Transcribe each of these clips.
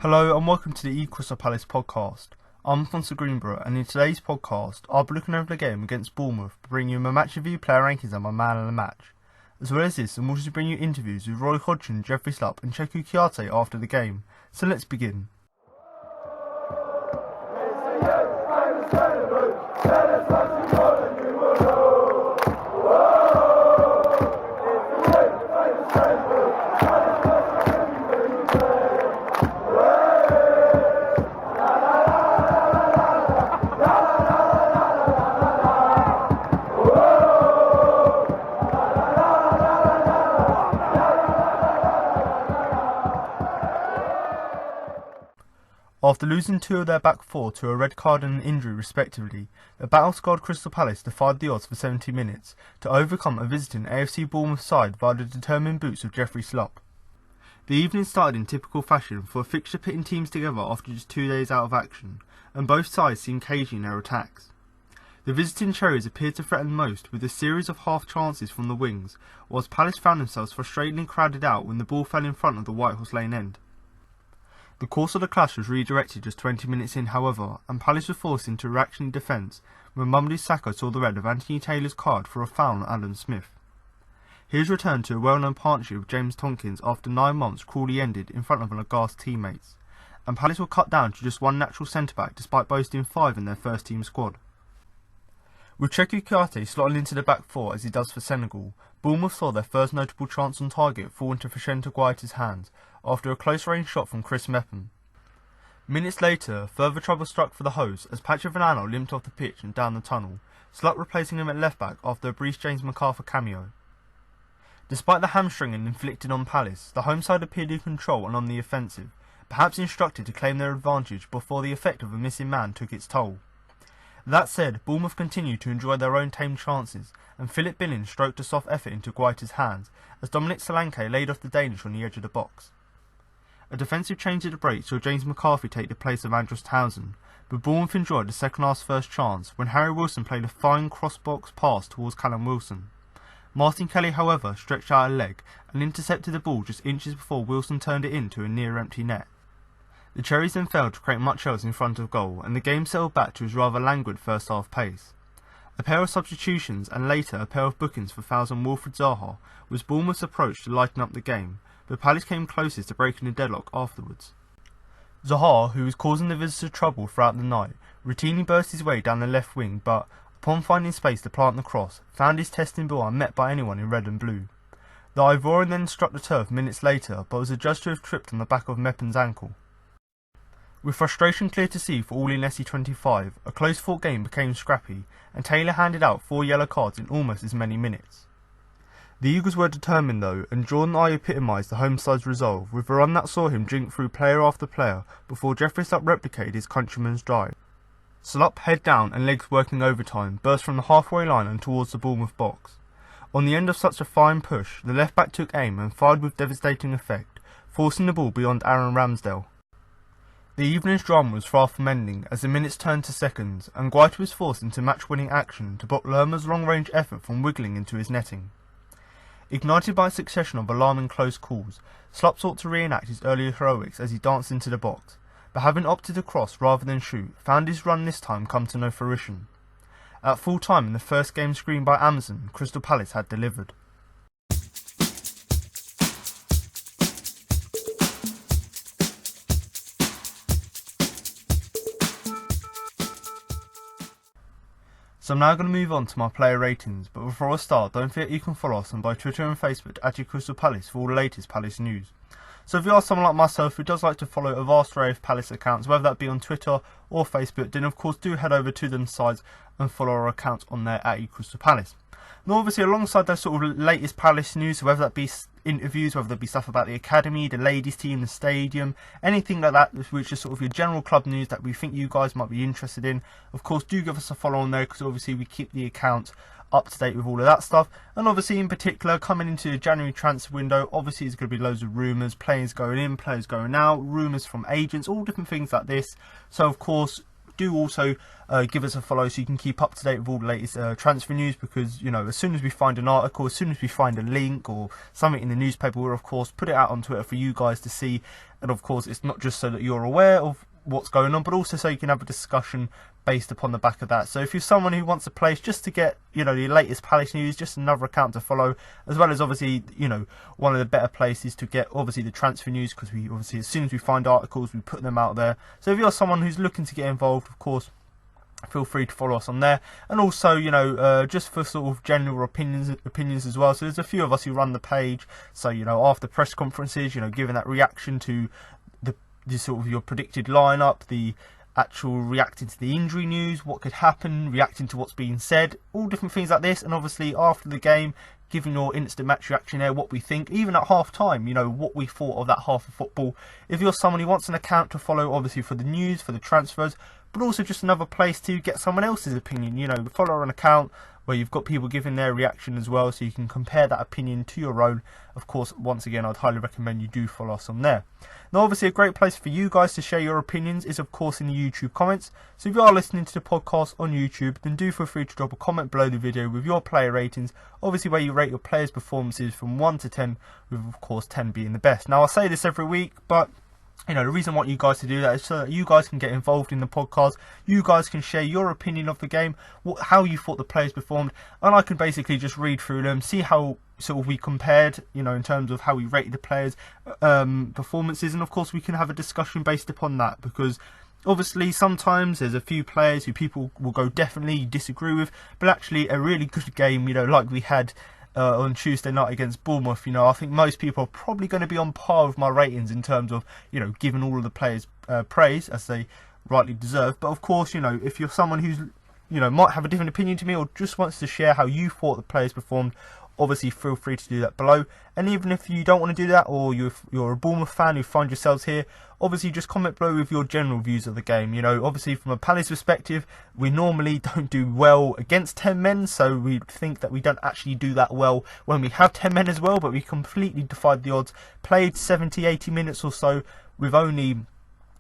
Hello and welcome to the Crystal Palace podcast. I'm Fonsa Greenborough, and in today's podcast I'll be looking over the game against Bournemouth, bringing you my match review, player rankings and my man of the match. As well as this, I'm also bring you interviews with Roy Hodgson, Jeffrey Schlupp and Cheku Kiate after the game. So let's begin. After losing two of their back four to a red card and an injury respectively, the battle-scarred Crystal Palace defied the odds for 70 minutes to overcome a visiting AFC Bournemouth side via the determined boots of Jeffrey Schlupp. The evening started in typical fashion for a fixture pitting teams together after just 2 days out of action, and both sides seemed cagey in their attacks. The visiting Cherries appeared to threaten most with a series of half chances from the wings, whilst Palace found themselves frustratingly crowded out when the ball fell in front of the White Horse Lane end. The course of the clash was redirected just 20 minutes in, however, and Palace was forced into reactionary defence when Mamadou Sakho saw the red of Anthony Taylor's card for a foul on Alan Smith. His return to a well-known partnership with James Tompkins after 9 months cruelly ended in front of an aghast teammates, and Palace were cut down to just one natural centre-back despite boasting 5 in their first-team squad. With Cheku Kiate slotting into the back four as he does for Senegal, Bournemouth saw their first notable chance on target fall into Frashenta Guaita's hands after a close-range shot from Chris Mepham. Minutes later, further trouble struck for the hosts as Patrick Van Aanholt limped off the pitch and down the tunnel, Schlupp replacing him at left-back after a brief James McArthur cameo. Despite the hamstringing inflicted on Palace, the home side appeared in control and on the offensive, perhaps instructed to claim their advantage before the effect of a missing man took its toll. That said, Bournemouth continued to enjoy their own tame chances, and Philip Billings stroked a soft effort into Guaita's hands as Dominic Solanke laid off the Danish on the edge of the box. A defensive change at the break saw James McCarthy take the place of Andros Townsend, but Bournemouth enjoyed the second half's first chance when Harry Wilson played a fine cross-box pass towards Callum Wilson. Martin Kelly, however, stretched out a leg and intercepted the ball just inches before Wilson turned it into a near-empty net. The Cherries then failed to create much else in front of goal, and the game settled back to its rather languid first-half pace. A pair of substitutions and later a pair of bookings for fouls on Wilfried Zaha was Bournemouth's approach to lighten up the game, but Palace came closest to breaking the deadlock afterwards. Zaha, who was causing the visitors trouble throughout the night, routinely burst his way down the left wing but, upon finding space to plant the cross, found his testing ball unmet by anyone in red and blue. The Ivorian then struck the turf minutes later but was adjudged to have tripped on the back of Mepham's ankle. With frustration clear to see for all in SE25, a close-fought game became scrappy, and Taylor handed out 4 yellow cards in almost as many minutes. The Eagles were determined though, and Jordan Ayew epitomised the home side's resolve with a run that saw him drink through player after player before Jeffrey Schlupp replicated his countryman's drive. Schlupp, head down and legs working overtime, burst from the halfway line and towards the Bournemouth box. On the end of such a fine push, the left-back took aim and fired with devastating effect, forcing the ball beyond Aaron Ramsdale. The evening's drama was far from ending as the minutes turned to seconds, and Guaita was forced into match-winning action to block Lerma's long-range effort from wiggling into his netting. Ignited by a succession of alarming close calls, Schlupp sought to reenact his earlier heroics as he danced into the box, but having opted to cross rather than shoot, found his run this time come to no fruition. At full time in the first game screened by Amazon, Crystal Palace had delivered. So I'm now going to move on to my player ratings, but before I start, don't forget you can follow us on both Twitter and Facebook at Crystal Palace for all the latest Palace news. So if you are someone like myself who does like to follow a vast array of Palace accounts, whether that be on Twitter or Facebook, then of course do head over to them sites and follow our accounts on there at Crystal Palace. And obviously alongside those sort of latest Palace news, so whether that be interviews, whether that be stuff about the academy, the ladies team, the stadium, anything like that, which is sort of your general club news that we think you guys might be interested in, of course do give us a follow on there, because obviously we keep the account up to date with all of that stuff. And obviously in particular coming into the January transfer window, obviously there's going to be loads of rumours, players going in, players going out, rumours from agents, all different things like this. So of course do also give us a follow so you can keep up to date with all the latest transfer news, because, you know, as soon as we find an article, as soon as we find a link or something in the newspaper, we'll of course put it out on Twitter for you guys to see. And of course, it's not just so that you're aware of what's going on, but also so you can have a discussion based upon the back of that. So if you're someone who wants a place just to get, you know, the latest Palace news, just another account to follow, as well as obviously, you know, one of the better places to get obviously the transfer news, because we obviously, as soon as we find articles, we put them out there. So if you're someone who's looking to get involved, of course, feel free to follow us on there. And also, you know, just for sort of general opinions as well. So there's a few of us who run the page, so, you know, after press conferences, you know, giving that reaction to the sort of your predicted lineup, the actual reacting to the injury news, what could happen, reacting to what's being said, all different things like this. And obviously after the game, giving your instant match reaction there, what we think, even at half time, you know, what we thought of that half of football. If you're someone who wants an account to follow, obviously for the news, for the transfers, but also just another place to get someone else's opinion, you know, follow an account where you've got people giving their reaction as well, so you can compare that opinion to your own. Of course, once again, I'd highly recommend you do follow us on there. Now, obviously, a great place for you guys to share your opinions is, of course, in the YouTube comments. So if you are listening to the podcast on YouTube, then do feel free to drop a comment below the video with your player ratings, obviously where you rate your players' performances from 1 to 10, with, of course, 10 being the best. Now, I say this every week, but you know, the reason I want you guys to do that is so that you guys can get involved in the podcast. You guys can share your opinion of the game, how you thought the players performed, and I can basically just read through them, see how sort of we compared, you know, in terms of how we rated the players' performances, and of course we can have a discussion based upon that, because obviously sometimes there's a few players who people will go definitely disagree with, but actually a really good game, you know, like we had on Tuesday night against Bournemouth, you know, I think most people are probably going to be on par with my ratings in terms of, you know, giving all of the players praise as they rightly deserve. But of course, you know, if you're someone who's, you know, might have a different opinion to me, or just wants to share how you thought the players performed, obviously feel free to do that below. And even if you don't want to do that, or you're a Bournemouth fan who find yourselves here, obviously just comment below with your general views of the game. You know, obviously from a Palace perspective, we normally don't do well against 10 men, so we think that we don't actually do that well when we have 10 men as well, but we completely defied the odds, played 70-80 minutes or so with only,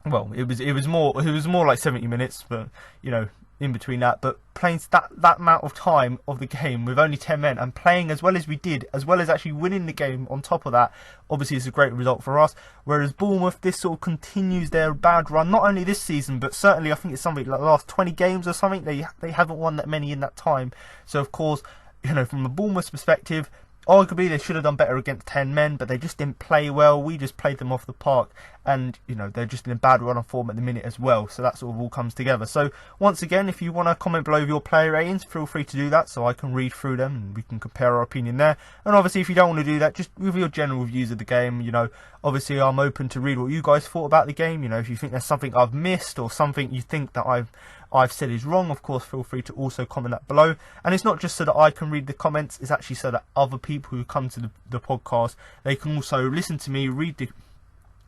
well, it was more like 70 minutes, but, you know, in between that, but playing that amount of time of the game with only 10 men and playing as well as we did, as well as actually winning the game on top of that, obviously it's a great result for us. Whereas Bournemouth, this sort of continues their bad run, not only this season, but certainly I think it's something like the last 20 games or something, they haven't won that many in that time. So of course, you know, from the Bournemouth perspective, arguably they should have done better against 10 men, but they just didn't play well. We just played them off the park, and you know, they're just in a bad run of form at the minute as well, so that sort of all comes together. So once again, if you want to comment below your player ratings, feel free to do that so I can read through them and we can compare our opinion there. And obviously if you don't want to do that, just with your general views of the game, you know, obviously I'm open to read what you guys thought about the game. You know, if you think there's something I've missed or something you think that I've said is wrong, of course feel free to also comment that below. And it's not just so that I can read the comments, it's actually so that other people who come to the podcast, they can also listen to me, read the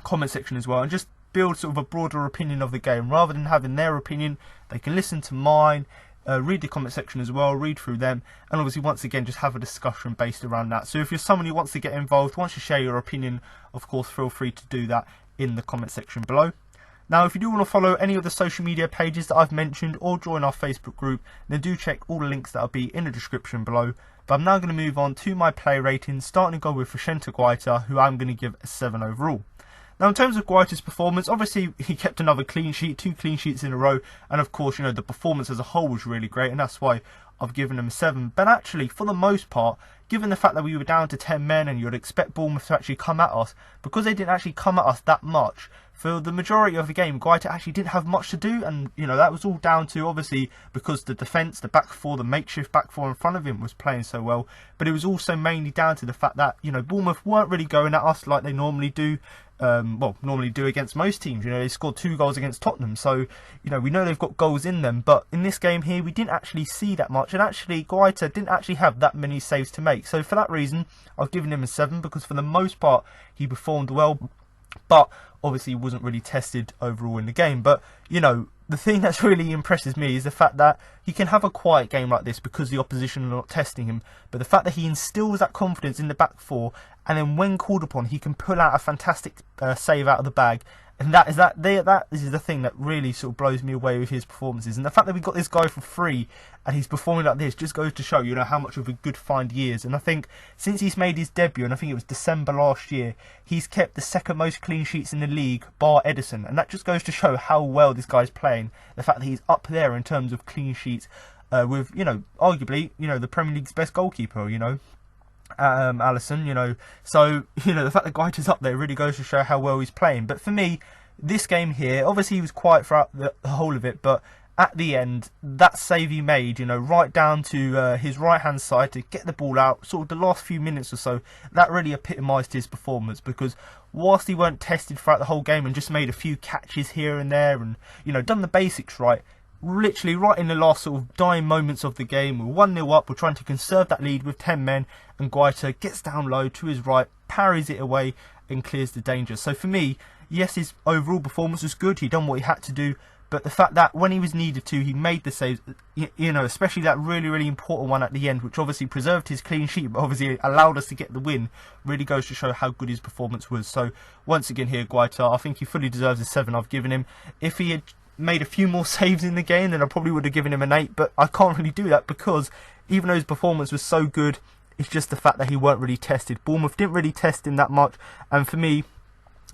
comment section as well, and just build sort of a broader opinion of the game. Rather than having their opinion, they can listen to mine, read the comment section as well, read through them, and obviously once again just have a discussion based around that. So if you're someone who wants to get involved, wants to share your opinion, of course feel free to do that in the comment section below. Now, if you do want to follow any of the social media pages that I've mentioned or join our Facebook group, then do check all the links that will be in the description below. But I'm now going to move on to my player ratings, starting to go with Vicente Guaita, who I'm going to give a 7 overall. Now, in terms of Guaita's performance, obviously he kept another clean sheet, 2 clean sheets in a row, and of course, you know, the performance as a whole was really great, and that's why I've given him a 7. But actually, for the most part, given the fact that we were down to 10 men and you'd expect Bournemouth to actually come at us, because they didn't actually come at us that much, for the majority of the game, Guaita actually didn't have much to do, and you know, that was all down to obviously because the defence, the back four, the makeshift back four in front of him was playing so well, but it was also mainly down to the fact that, you know, Bournemouth weren't really going at us like they normally do. Normally do against most teams. You know, they scored 2 goals against Tottenham, so you know, we know they've got goals in them, but in this game here we didn't actually see that much, and actually Guaita didn't actually have that many saves to make. So for that reason, I've given him a 7, because for the most part he performed well, but obviously he wasn't really tested overall in the game. But you know, the thing that's really impresses me is the fact that he can have a quiet game like this because the opposition are not testing him, but the fact that he instills that confidence in the back four, and then when called upon he can pull out a fantastic save out of the bag And that is the thing that really sort of blows me away with his performances. And the fact that we got this guy for free and he's performing like this just goes to show, how much of a good find he is. And I think since he's made his debut, and I think it was December last year, he's kept the second most clean sheets in the league, bar Edison. And that just goes to show how well this guy's playing. The fact that he's up there in terms of clean sheets with, arguably, the Premier League's best goalkeeper, Alisson, so, the fact that Guaita's up there really goes to show how well he's playing. But for me, this game here, obviously he was quiet throughout the whole of it, but at the end, that save he made, right down to his right-hand side to get the ball out, sort of the last few minutes or so, that really epitomised his performance, because whilst he weren't tested throughout the whole game and just made a few catches here and there and, done the basics right, literally right in the last sort of dying moments of the game, we're 1-0 up, we're trying to conserve that lead with 10 men, and Guaita gets down low to his right, parries it away and clears the danger. So for me, yes, his overall performance was good, he done what he had to do, but the fact that when he was needed to, he made the saves, especially that really, really important one at the end, which obviously preserved his clean sheet, but obviously allowed us to get the win, really goes to show how good his performance was. So once again here, Guaita, I think he fully deserves the 7 I've given him. If he had made a few more saves in the game, then I probably would have given him an 8, but I can't really do that because even though his performance was so good, it's just the fact that he weren't really tested. Bournemouth didn't really test him that much, and for me,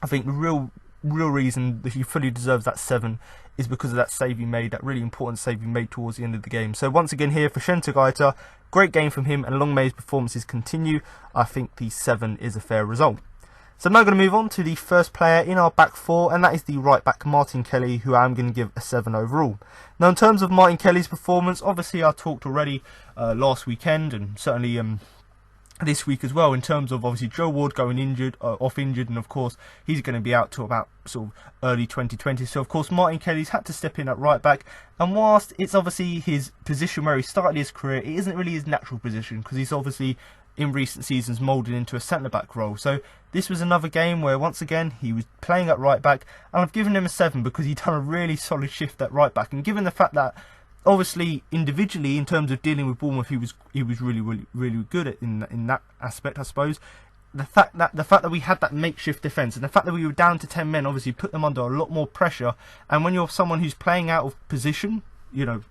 I think the real reason that he fully deserves that 7 is because of that save he made, that really important save he made towards the end of the game. So once again here for Shenta Guaita, great game from him, and long may his performances continue. I think the 7 is a fair result. So I'm now going to move on to the first player in our back 4, and that is the right back Martin Kelly, who I'm going to give a 7 overall. Now in terms of Martin Kelly's performance, obviously I talked already last weekend, and certainly this week as well, in terms of obviously Joe Ward going off injured, and of course he's going to be out till about sort of early 2020. So of course Martin Kelly's had to step in at right back, and whilst it's obviously his position where he started his career, it isn't really his natural position because he's obviously in recent seasons moulded into a centre-back role. So this was another game where once again he was playing at right back, and I've given him a 7 because he'd done a really solid shift at right back, and given the fact that obviously individually in terms of dealing with Bournemouth he was really good in that aspect, I suppose. The fact that we had that makeshift defence, and the fact that we were down to 10 men obviously put them under a lot more pressure. And when you're someone who's playing out of position,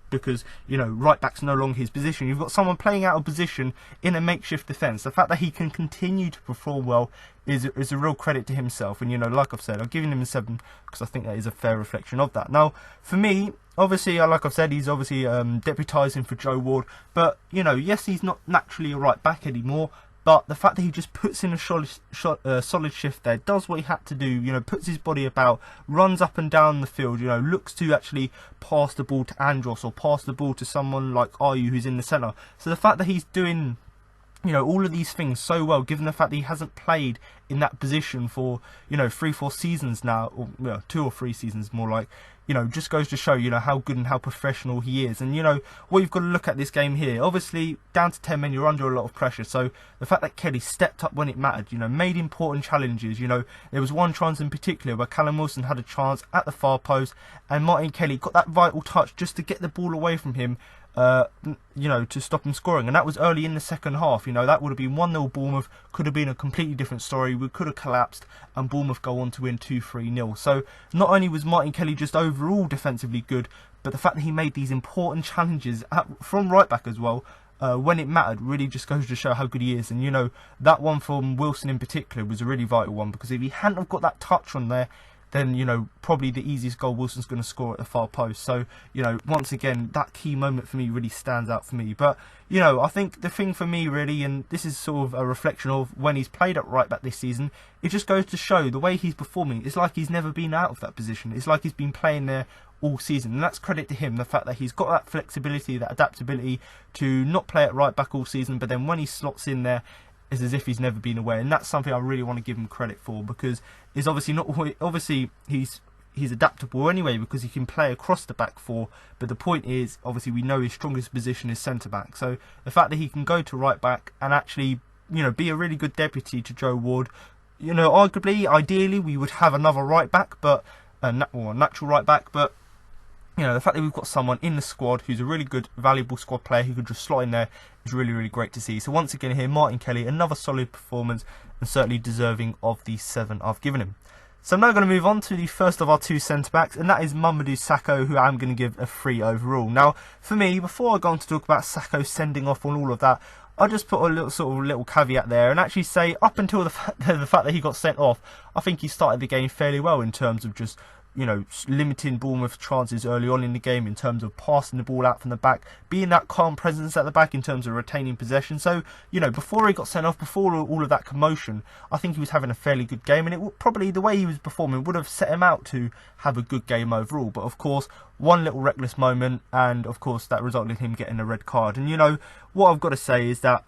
because right back's no longer his position, you've got someone playing out of position in a makeshift defence. The fact that he can continue to perform well is a real credit to himself. And like I've said, I've given him a 7 because I think that is a fair reflection of that. Now for me, obviously, like I've said, he's obviously deputising for Joe Ward, but yes, he's not naturally a right back anymore. But the fact that he just puts in a solid shift there, does what he had to do, puts his body about, runs up and down the field, looks to actually pass the ball to Andros or pass the ball to someone like Ayew who's in the centre. So the fact that he's doing all of these things so well, given the fact that he hasn't played in that position for 3-4 seasons now, or 2 or 3 seasons more like, just goes to show how good and how professional he is. And what you've got to look at this game here, obviously down to 10 men, you're under a lot of pressure. So the fact that Kelly stepped up when it mattered, made important challenges. There was one chance in particular where Callum Wilson had a chance at the far post, and Martin Kelly got that vital touch just to get the ball away from him, to stop him scoring, and that was early in the second half. That would have been 1-0 Bournemouth, could have been a completely different story. We could have collapsed and Bournemouth go on to win 2-3-0. So not only was Martin Kelly just overall defensively good, but the fact that he made these important challenges from right back as well, when it mattered, really just goes to show how good he is. And that one from Wilson in particular was a really vital one, because if he hadn't have got that touch on there, then probably the easiest goal Wilson's going to score at the far post. So once again, that key moment for me really stands out for me. But I think the thing for me really, and this is sort of a reflection of when he's played at right back this season, it just goes to show the way he's performing. It's like he's never been out of that position. It's like he's been playing there all season, and that's credit to him. The fact that he's got that flexibility, that adaptability to not play at right back all season, but then when he slots in there, it's as if he's never been away. And that's something I really want to give him credit for, because it's obviously he's adaptable anyway, because he can play across the back 4. But the point is, obviously we know his strongest position is centre back. So the fact that he can go to right back and actually be a really good deputy to Joe Ward, arguably, ideally we would have another right back, but a natural right back, but the fact that we've got someone in the squad who's a really good, valuable squad player who could just slot in there is really, really great to see. So once again here, Martin Kelly, another solid performance, and certainly deserving of the 7 I've given him. So I'm now going to move on to the first of our two centre-backs, and that is Mamadou Sakho, who I'm going to give a 3 overall. Now, for me, before I go on to talk about Sakho sending off on all of that, I'll just put a little caveat there and actually say, up until the fact that he got sent off, I think he started the game fairly well in terms of just, you know, limiting Bournemouth chances early on in the game, in terms of passing the ball out from the back, being that calm presence at the back in terms of retaining possession. So, you know, before he got sent off, before all of that commotion, I think he was having a fairly good game, and it would probably, the way he was performing would have set him out to have a good game overall. But of course, one little reckless moment, and of course that resulted in him getting a red card. And you know, what I've got to say is that,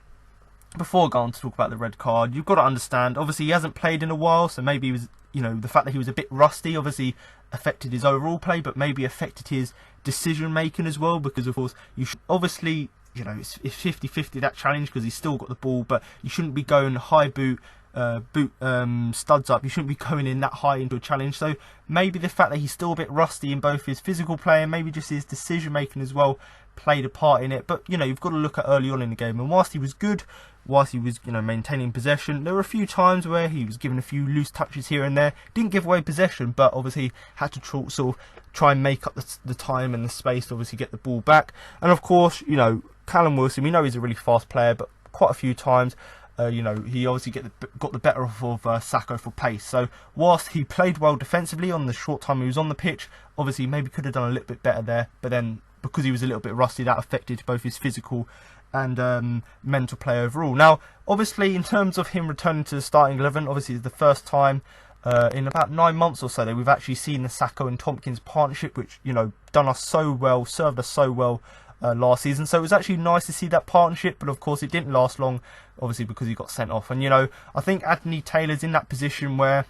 before going on to talk about the red card, you've got to understand, obviously he hasn't played in a while, so maybe he was, you know, the fact that he was a bit rusty obviously affected his overall play, but maybe affected his decision making as well, because of course you should obviously, you know, it's 50-50 that challenge, because he's still got the ball, but you shouldn't be going high studs up. You shouldn't be going in that high into a challenge. So maybe the fact that he's still a bit rusty in both his physical play and maybe just his decision making as well played a part in it. But you know, you've got to look at early on in the game, and whilst he was good, whilst he was, you know, maintaining possession, there were a few times where he was given a few loose touches here and there. Didn't give away possession, but obviously had to sort of try and make up the time and the space to obviously get the ball back. And of course, you know, Callum Wilson, we know he's a really fast player, but quite a few times, you know, he obviously got the better of Sakho for pace. So whilst he played well defensively on the short time he was on the pitch, obviously maybe could have done a little bit better there. But then, because he was a little bit rusty, that affected both his physical and mental play overall. Now, obviously, in terms of him returning to the starting 11, obviously it's the first time in about 9 months or so that we've actually seen the Sakho and Tompkins partnership, which, you know, done us so well, served us so well last season. So it was actually nice to see that partnership, but of course it didn't last long, obviously, because he got sent off. And you know, I think Anthony Taylor's in that position where,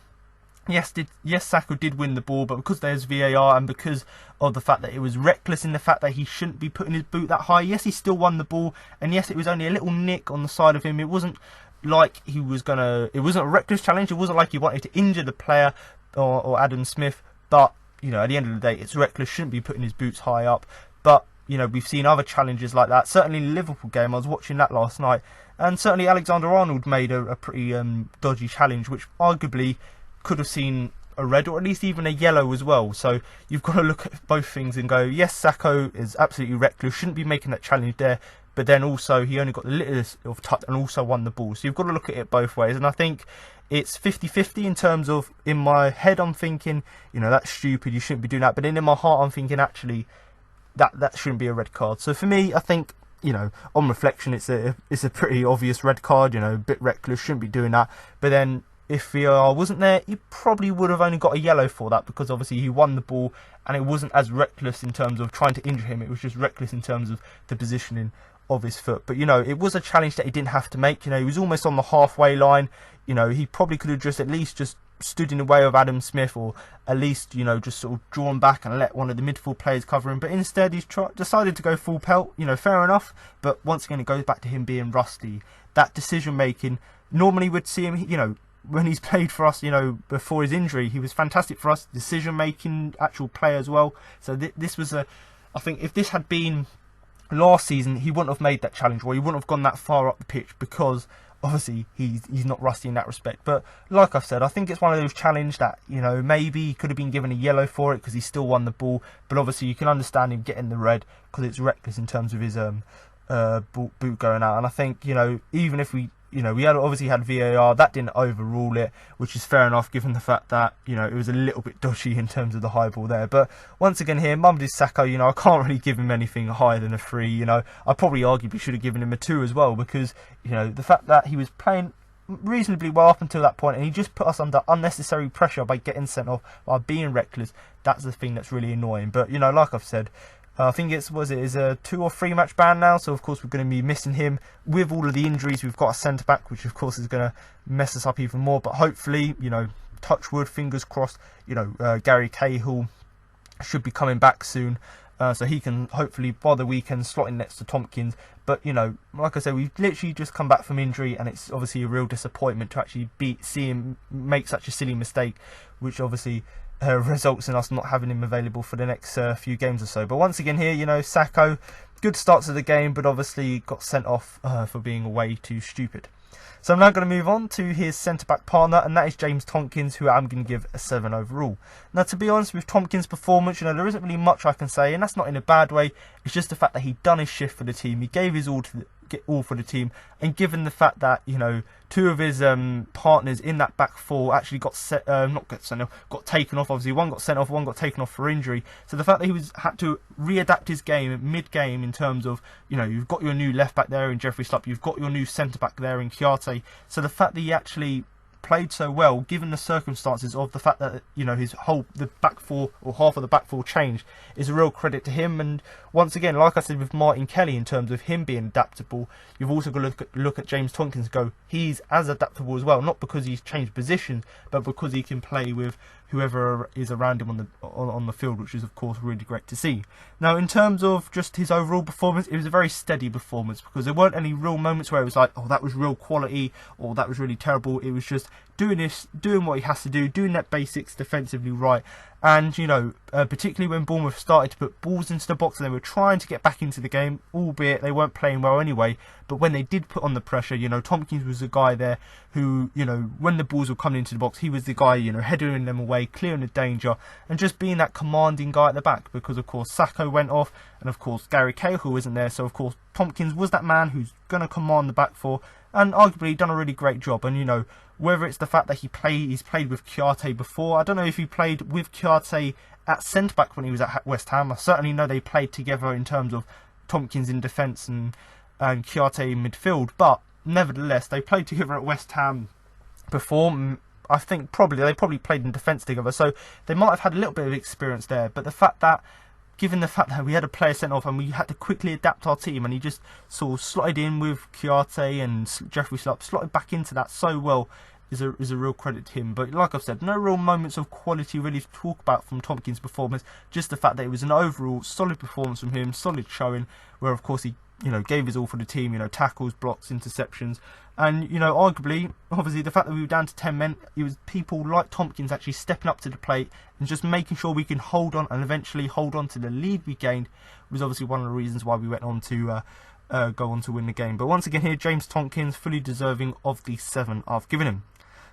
yes, Sakho did win the ball, but because there's VAR and because of the fact that it was reckless in the fact that he shouldn't be putting his boot that high, yes, he still won the ball, and yes, it was only a little nick on the side of him. It wasn't like he was it wasn't a reckless challenge. It wasn't like he wanted to injure the player or Adam Smith, but you know, at the end of the day, it's reckless. Shouldn't be putting his boots high up. But you know, we've seen other challenges like that. Certainly in the Liverpool game, I was watching that last night, and certainly Alexander-Arnold made a pretty dodgy challenge, which arguably could have seen a red or at least even a yellow as well. So you've got to look at both things and go, yes, Sakho is absolutely reckless, shouldn't be making that challenge there, but then also he only got the littlest of touch and also won the ball. So you've got to look at it both ways, and I think it's 50-50 in terms of, in my head I'm thinking, you know, that's stupid, you shouldn't be doing that, but then in my heart I'm thinking, actually, that shouldn't be a red card. So for me, I think, you know, on reflection, it's a pretty obvious red card, you know, a bit reckless, shouldn't be doing that. But then if VAR wasn't there, he probably would have only got a yellow for that, because obviously he won the ball and it wasn't as reckless in terms of trying to injure him. It was just reckless in terms of the positioning of his foot. But you know, it was a challenge that he didn't have to make. You know, he was almost on the halfway line. You know, he probably could have just at least just stood in the way of Adam Smith, or at least, you know, just sort of drawn back and let one of the midfield players cover him. But instead he's decided to go full pelt. You know, fair enough, but once again it goes back to him being rusty. That decision making, normally we'd see him, you know, when he's played for us, you know, before his injury, he was fantastic for us, decision making, actual play as well. So this was I think if this had been last season, he wouldn't have made that challenge, or he wouldn't have gone that far up the pitch, because obviously he's not rusty in that respect. But like I've said, I think it's one of those challenges that, you know, maybe he could have been given a yellow for it because he still won the ball, but obviously you can understand him getting the red because it's reckless in terms of his boot going out. And I think, you know, even if we obviously had VAR, that didn't overrule it, which is fair enough given the fact that, you know, it was a little bit dodgy in terms of the high ball there. But once again here, Mamadou Sakho, you know, I can't really give him anything higher than a 3. You know, I probably arguably should have given him a 2 as well, because, you know, the fact that he was playing reasonably well up until that point, and he just put us under unnecessary pressure by getting sent off, by being reckless. That's the thing that's really annoying. But, you know, like I've said, I think it's a 2 or 3 match ban now, so of course we're going to be missing him. With all of the injuries, we've got a centre back, which of course is going to mess us up even more. But hopefully, you know, touch wood, fingers crossed, you know, Gary Cahill should be coming back soon, so he can hopefully by the weekend slot in next to Tompkins. But you know, like I said, we've literally just come back from injury, and it's obviously a real disappointment to actually see him make such a silly mistake, which obviously results in us not having him available for the next few games or so. But once again here, you know, Sakho, good start to the game, but obviously got sent off for being way too stupid. So I'm now going to move on to his centre-back partner, and that is James Tomkins, who I'm going to give a 7 overall. Now, to be honest, with Tomkins' performance, there isn't really much I can say, and that's not in a bad way. It's just the fact that he'd done his shift for the team. He gave his all for the team, and given the fact that two of his partners in that back four actually got taken off. Obviously, one got sent off, one got taken off for injury. So the fact that he had to readapt his game mid-game in terms of you've got your new left back there in Jeffrey Schlupp, you've got your new centre back there in Chiarte. So the fact that he actually played so well, given the circumstances of the fact that the back four or half of the back four changed, is a real credit to him. And once again, like I said with Martin Kelly, in terms of him being adaptable, you've also got to look at James Tomkins and go, he's as adaptable as well, not because he's changed positions, but because he can play with whoever is around him on the field, which is of course really great to see. Now, in terms of just his overall performance, it was a very steady performance, because there weren't any real moments where it was like, oh, that was real quality, or that was really terrible. It was just doing what he has to do, doing that basics defensively right. And particularly when Bournemouth started to put balls into the box and they were trying to get back into the game, albeit they weren't playing well anyway, but when they did put on the pressure, Tomkins was the guy there who, when the balls were coming into the box, he was the guy, heading them away, clearing the danger, and just being that commanding guy at the back, because of course Sacco went off, and of course Gary Cahill isn't there, so of course Tomkins was that man who's going to command the back four, and arguably done a really great job. And whether it's the fact that he's played with Chiarte before, I don't know if he played with Chiarte at centre back when he was at West Ham. I certainly know they played together in terms of Tomkins in defence and Chiarte in midfield, but nevertheless they played together at West Ham before. I think they probably played in defence together, so they might have had a little bit of experience there. But given the fact that we had a player sent off and we had to quickly adapt our team, and he just sort of slotted in with Chiarte and Jeffrey Schlupp, slotted back into that so well, is a real credit to him. But like I've said, no real moments of quality really to talk about from Tomkins' performance, just the fact that it was an overall solid performance from him, solid showing, where of course he gave his all for the team, tackles, blocks, interceptions. And, arguably, obviously, the fact that we were down to 10 men, it was people like Tomkins actually stepping up to the plate and just making sure we can hold on and eventually hold on to the lead we gained, was obviously one of the reasons why we went on to go on to win the game. But once again here, James Tomkins, fully deserving of the 7 I've given him.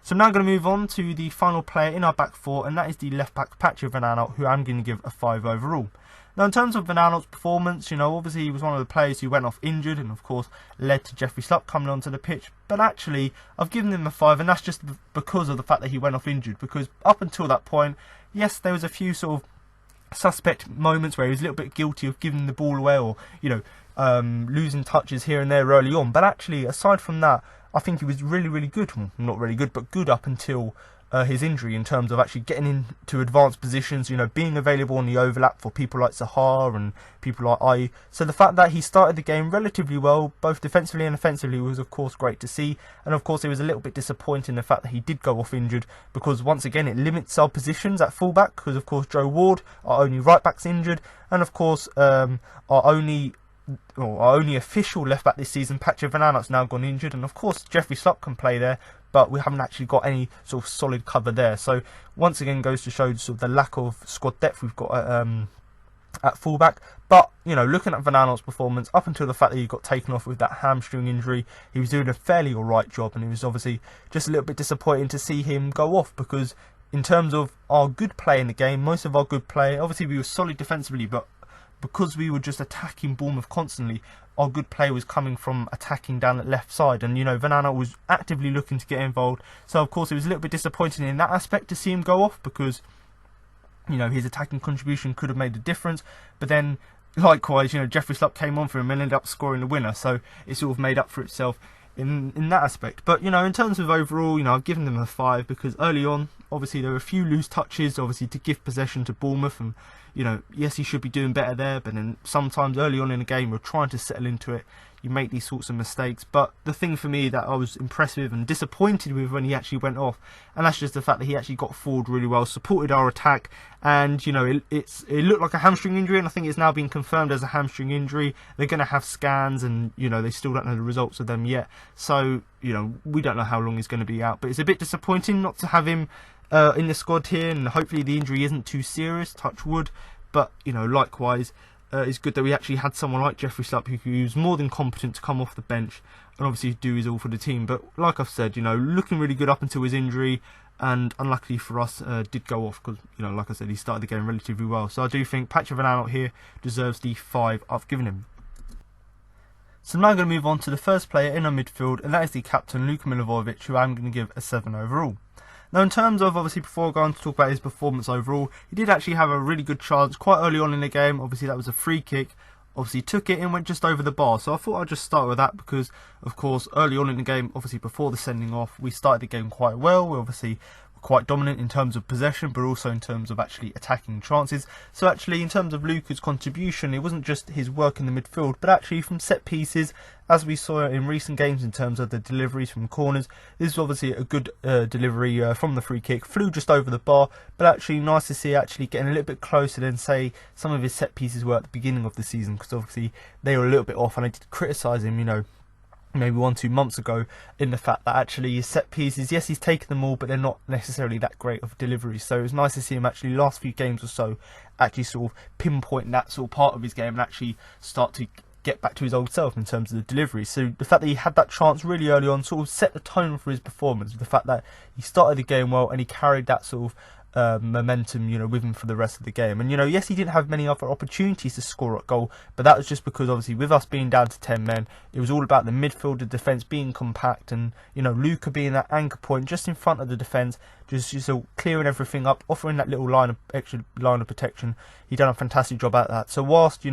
So I'm now going to move on to the final player in our back four, and that is the left back Patrick Van Aanholt, who I'm going to give a 5 overall. Now, in terms of Van Aanholt's performance, obviously he was one of the players who went off injured and, of course, led to Jeffrey Schlupp coming onto the pitch. But actually, I've given him a 5, and that's just because of the fact that he went off injured. Because up until that point, yes, there was a few sort of suspect moments where he was a little bit guilty of giving the ball away, or, losing touches here and there early on. But actually, aside from that, I think he was really, really good. Well, not really good, but good up until his injury, in terms of actually getting into advanced positions, being available on the overlap for people like Zaha and people like I. So the fact that he started the game relatively well, both defensively and offensively, was of course great to see. And of course it was a little bit disappointing the fact that he did go off injured, because once again it limits our positions at fullback, because of course Joe Ward, our only right back's injured, and of course our only official left back this season, Patrick Van Aanholt's now gone injured, and of course Jeffrey Schlupp can play there, but we haven't actually got any sort of solid cover there. So once again goes to show sort of the lack of squad depth we've got at fullback. But looking at Van Aanholt's performance up until the fact that he got taken off with that hamstring injury, he was doing a fairly alright job, and it was obviously just a little bit disappointing to see him go off, because in terms of our good play in the game, most of our good play, obviously we were solid defensively, but because we were just attacking Bournemouth constantly, our good play was coming from attacking down that left side. And, Van Aanholt was actively looking to get involved. So, of course, it was a little bit disappointing in that aspect to see him go off, because, his attacking contribution could have made a difference. But then, likewise, Jeffrey Schlupp came on for him and ended up scoring the winner. So, it sort of made up for itself in that aspect. But, in terms of overall, I've given them a 5, because early on, obviously, there were a few loose touches, obviously, to give possession to Bournemouth. And, yes, he should be doing better there, but then sometimes early on in the game, we're trying to settle into it. You make these sorts of mistakes. But the thing for me that I was impressed with and disappointed with when he actually went off, and that's just the fact that he actually got forward really well, supported our attack, and it looked like a hamstring injury, and I think it's now been confirmed as a hamstring injury. They're going to have scans, and they still don't know the results of them yet. So we don't know how long he's going to be out. But it's a bit disappointing not to have him in the squad here, and hopefully the injury isn't too serious, touch wood. But likewise, it's good that we actually had someone like Jeffrey Schlupp who was more than competent to come off the bench and obviously do his all for the team. But like I've said, looking really good up until his injury, and unluckily for us, did go off because, like I said, he started the game relatively well. So I do think Patrick Van Aanholt here deserves the 5 I've given him. So now I'm going to move on to the first player in our midfield, and that is the captain, Luka Milivojevic, who I'm going to give a 7 overall. Now, in terms of, obviously, before I go on to talk about his performance overall, he did actually have a really good chance quite early on in the game. Obviously, that was a free kick. Obviously, took it and went just over the bar. So I thought I'd just start with that because, of course, early on in the game, obviously before the sending off, we started the game quite well. We obviously quite dominant in terms of possession, but also in terms of actually attacking chances. So actually, in terms of Luka's contribution, it wasn't just his work in the midfield, but actually from set pieces, as we saw in recent games in terms of the deliveries from corners. This is obviously a good delivery from the free kick, flew just over the bar, but actually nice to see actually getting a little bit closer than, say, some of his set pieces were at the beginning of the season, because obviously they were a little bit off, and I did criticise him, maybe 1-2 months ago, in the fact that actually his set pieces, yes, he's taken them all, but they're not necessarily that great of deliveries. So it was nice to see him actually last few games or so actually sort of pinpoint that sort of part of his game and actually start to get back to his old self in terms of the delivery. So the fact that he had that chance really early on sort of set the tone for his performance. The fact that he started the game well and he carried that sort of momentum, with him for the rest of the game. And yes, he didn't have many other opportunities to score a goal, but that was just because obviously with us being down to 10 men, it was all about the midfield, the defence being compact, and Luka being that anchor point just in front of the defence, just clearing everything up, offering that little extra line of protection. He done a fantastic job at that. So whilst he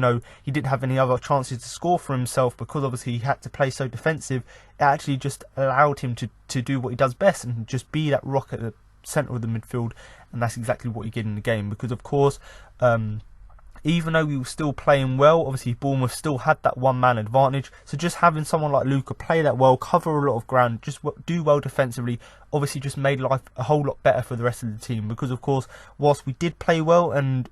didn't have any other chances to score for himself because obviously he had to play so defensive, it actually just allowed him to do what he does best and just be that rock at the centre of the midfield, and that's exactly what he did in the game. Because of course, even though we were still playing well, obviously Bournemouth still had that one-man advantage. So just having someone like Luka play that well, cover a lot of ground, just do well defensively, obviously just made life a whole lot better for the rest of the team. Because of course, whilst we did play well, and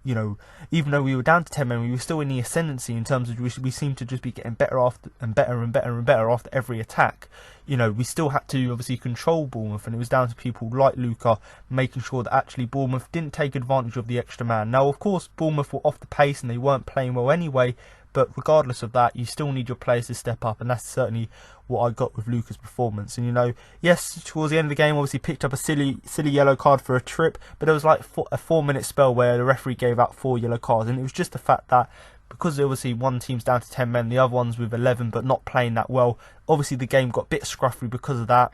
even though we were down to 10 men, we were still in the ascendancy in terms of we seemed to just be getting better after and better and better and better after every attack. We still had to obviously control Bournemouth, and it was down to people like Luka making sure that actually Bournemouth didn't take advantage of the extra man. Now, of course, Bournemouth were off the pace and they weren't playing well anyway, but regardless of that, you still need your players to step up, and that's certainly what I got with Luka's performance. And yes, towards the end of the game, obviously picked up a silly yellow card for a trip, but there was like a 4-minute spell where the referee gave out 4 yellow cards, and it was just the fact that because obviously one team's down to 10 men, the other one's with 11 but not playing that well, obviously the game got a bit scruffy because of that,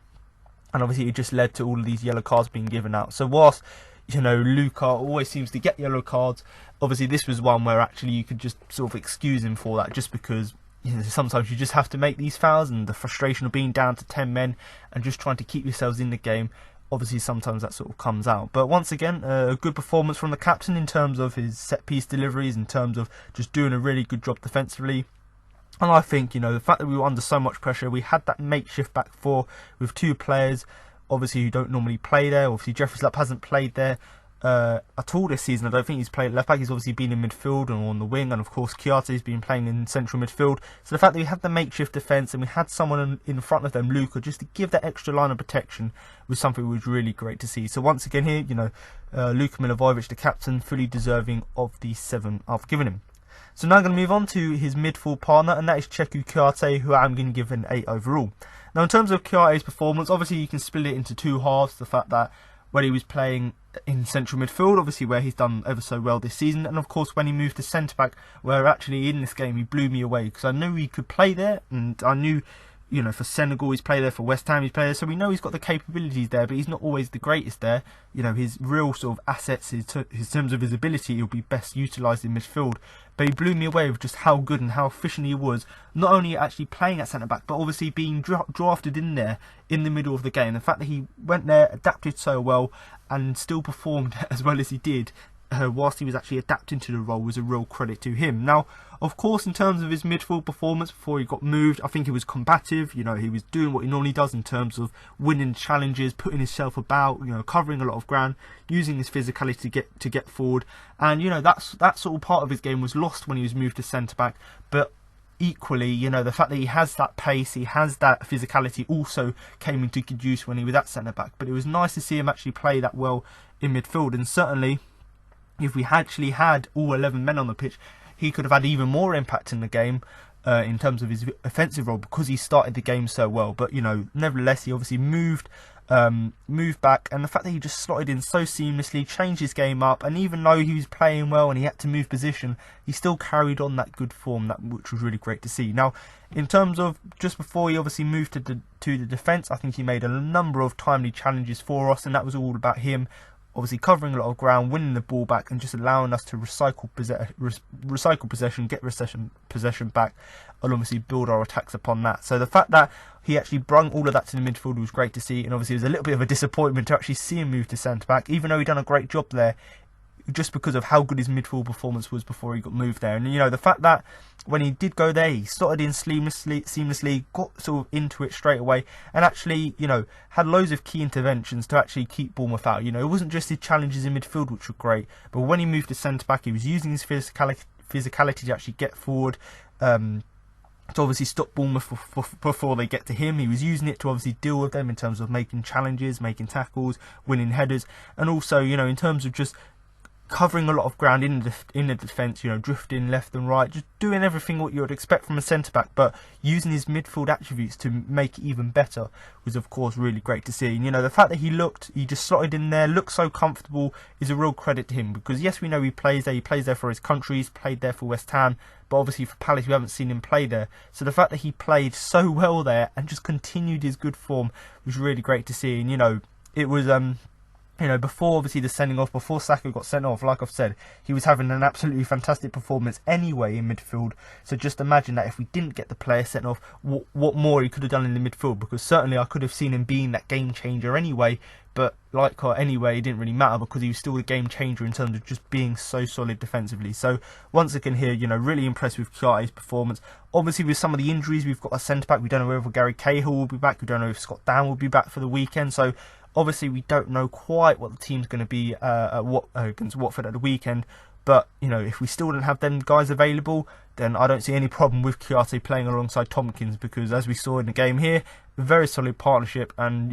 and obviously it just led to all of these yellow cards being given out. So whilst Luka always seems to get yellow cards, obviously this was one where actually you could just sort of excuse him for that, just because sometimes you just have to make these fouls, and the frustration of being down to 10 men and just trying to keep yourselves in the game, obviously sometimes that sort of comes out. But once again, a good performance from the captain in terms of his set piece deliveries, in terms of just doing a really good job defensively. And I think the fact that we were under so much pressure, we had that makeshift back four with 2 players obviously who don't normally play there. Obviously Jeffrey Schlupp hasn't played there at all this season. I don't think he's played left back. He's obviously been in midfield and on the wing, and of course Kiarte's been playing in central midfield. So the fact that we had the makeshift defence and we had someone in front of them, Luka, just to give that extra line of protection, was something which was really great to see. So once again here, Luka Milivojevic, the captain, fully deserving of the 7 I've given him. So now I'm going to move on to his midfield partner, and that is Cheku Kiarte, who I'm going to give an 8 overall. Now in terms of Kiarte's performance, obviously you can split it into 2 halves. The fact that when he was playing in central midfield, obviously where he's done ever so well this season, and of course when he moved to centre back, where actually in this game he blew me away, because I knew he could play there, and I knew for Senegal he's played there, for West Ham he's played there, so we know he's got the capabilities there, but he's not always the greatest there. His real sort of assets, in terms of his ability, he'll be best utilised in midfield. But he blew me away with just how good and how efficient he was, not only actually playing at centre back, but obviously being drafted in there in the middle of the game. The fact that he went there, adapted so well, and still performed as well as he did, whilst he was actually adapting to the role, was a real credit to him. Now, of course, in terms of his midfield performance before he got moved, I think he was combative. He was doing what he normally does in terms of winning challenges, putting himself about, covering a lot of ground, using his physicality to get forward. And that sort of part of his game was lost when he was moved to centre back. But equally, the fact that he has that pace, he has that physicality, also came into good use when he was at centre back. But it was nice to see him actually play that well in midfield, and certainly if we actually had all 11 men on the pitch, he could have had even more impact in the game in terms of his offensive role, because he started the game so well. But nevertheless, he obviously moved back, and the fact that he just slotted in so seamlessly, changed his game up, and even though he was playing well and he had to move position, he still carried on that good form, which was really great to see. Now, in terms of just before he obviously moved to the defence, I think he made a number of timely challenges for us, and that was all about him obviously covering a lot of ground, winning the ball back, and just allowing us to recycle possession, get possession back, and obviously build our attacks upon that. So the fact that he actually brung all of that to the midfield was great to see, and obviously it was a little bit of a disappointment to actually see him move to centre back, even though he done a great job there, just because of how good his midfield performance was before he got moved there. And the fact that when he did go there, he started in seamlessly, got sort of into it straight away, and actually had loads of key interventions to actually keep Bournemouth out. It wasn't just his challenges in midfield which were great, but when he moved to centre back, he was using his physicality to actually get forward, to obviously stop Bournemouth before they get to him. He was using it to obviously deal with them in terms of making challenges, making tackles, winning headers, and also in terms of just covering a lot of ground in the defence, drifting left and right, just doing everything what you would expect from a centre-back, but using his midfield attributes to make it even better was, of course, really great to see. And, the fact that he just slotted in there, looked so comfortable, is a real credit to him, because yes, we know he plays there for his country, he's played there for West Ham, but obviously for Palace we haven't seen him play there. So the fact that he played so well there and just continued his good form was really great to see. And, it was before obviously the sending off, before Saka got sent off, like I've said, he was having an absolutely fantastic performance anyway in midfield. So just imagine that if we didn't get the player sent off, what more he could have done in the midfield, because certainly I could have seen him being that game changer anyway. But anyway, it didn't really matter, because he was still the game changer in terms of just being so solid defensively. So once again here, really impressed with Kiarte's performance. Obviously with some of the injuries, we've got a centre-back, we don't know whether Gary Cahill will be back, we don't know if Scott Down will be back for the weekend. So obviously we don't know quite what the team's going to be against Watford at the weekend. But, if we still don't have them guys available, then I don't see any problem with Kiarte playing alongside Tompkins, because as we saw in the game here, a very solid partnership, and,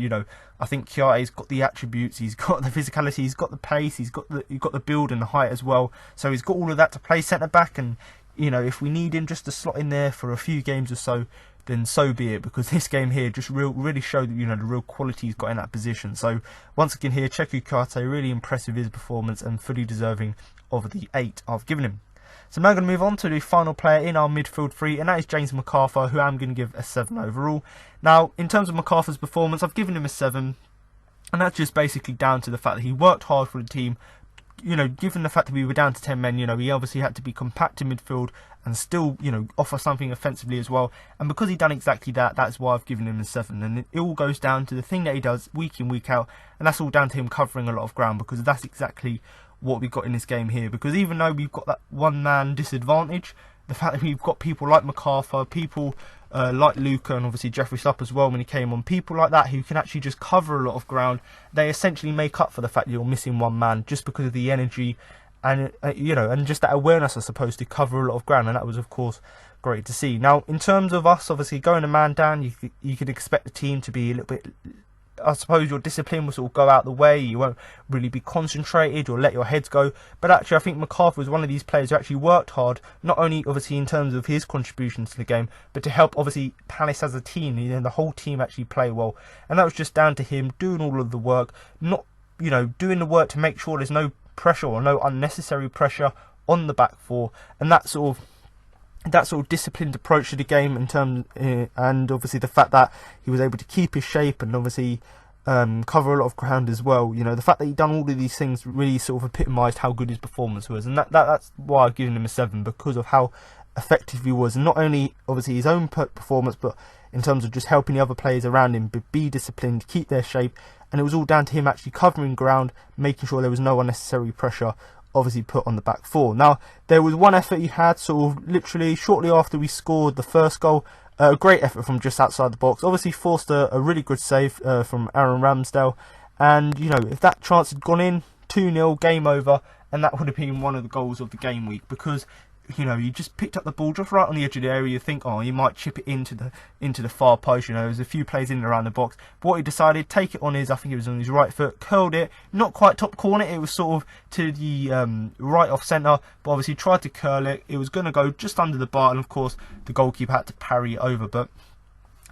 I think Kiarte's got the attributes, he's got the physicality, he's got the pace, he's got the build and the height as well. So he's got all of that to play centre-back, and, if we need him just to slot in there for a few games or so, then so be it, because this game here just really showed that, the real quality he's got in that position. So once again here, Cheku Kiarte, really impressed with his performance and fully deserving of the 8 I've given him. So now I'm going to move on to the final player in our midfield three, and that is James McArthur, who I'm going to give a 7 overall. Now, in terms of McArthur's performance, I've given him a 7, and that's just basically down to the fact that he worked hard for the team. Given the fact that we were down to 10 men, he obviously had to be compact in midfield and still, offer something offensively as well. And because he done exactly that, that's why I've given him a 7. And it all goes down to the thing that he does week in, week out, and that's all down to him covering a lot of ground, because that's exactly what we got in this game here. Because even though we've got that one-man disadvantage, the fact that we've got people like McArthur, people like Luca, and obviously Jeffrey Schlupp as well when he came on, people like that who can actually just cover a lot of ground, they essentially make up for the fact that you're missing one man, just because of the energy and and just that awareness, I suppose, to cover a lot of ground. And that was, of course, great to see. Now, in terms of us, obviously going a man down, you could expect the team to be a little bit, I suppose your discipline will sort of go out the way, you won't really be concentrated or let your heads go. But actually I think McArthur was one of these players who actually worked hard, not only obviously in terms of his contributions to the game, but to help obviously Palace as a team, the whole team actually play well. And that was just down to him doing all of the work, not doing the work to make sure there's no pressure or no unnecessary pressure on the back four, and that sort of disciplined approach to the game in terms, and obviously the fact that he was able to keep his shape and obviously cover a lot of ground as well. The fact that he done all of these things really sort of epitomised how good his performance was, and that's why I've given him a 7, because of how effective he was, and not only obviously his own performance, but in terms of just helping the other players around him be disciplined, keep their shape. And it was all down to him actually covering ground, making sure there was no unnecessary pressure obviously put on the back four. Now, there was one effort he had sort of literally shortly after we scored the first goal, a great effort from just outside the box, obviously forced a really good save from Aaron Ramsdale, and if that chance had gone in, 2-0, game over, and that would have been one of the goals of the game week, because he just picked up the ball just right on the edge of the area. You think, oh, he might chip it into the far post. There's a few plays in and around the box. But what he decided, take it on his, I think it was on his right foot, curled it, not quite top corner. It was sort of to the right off centre, but obviously tried to curl it. It was going to go just under the bar, and of course the goalkeeper had to parry it over. But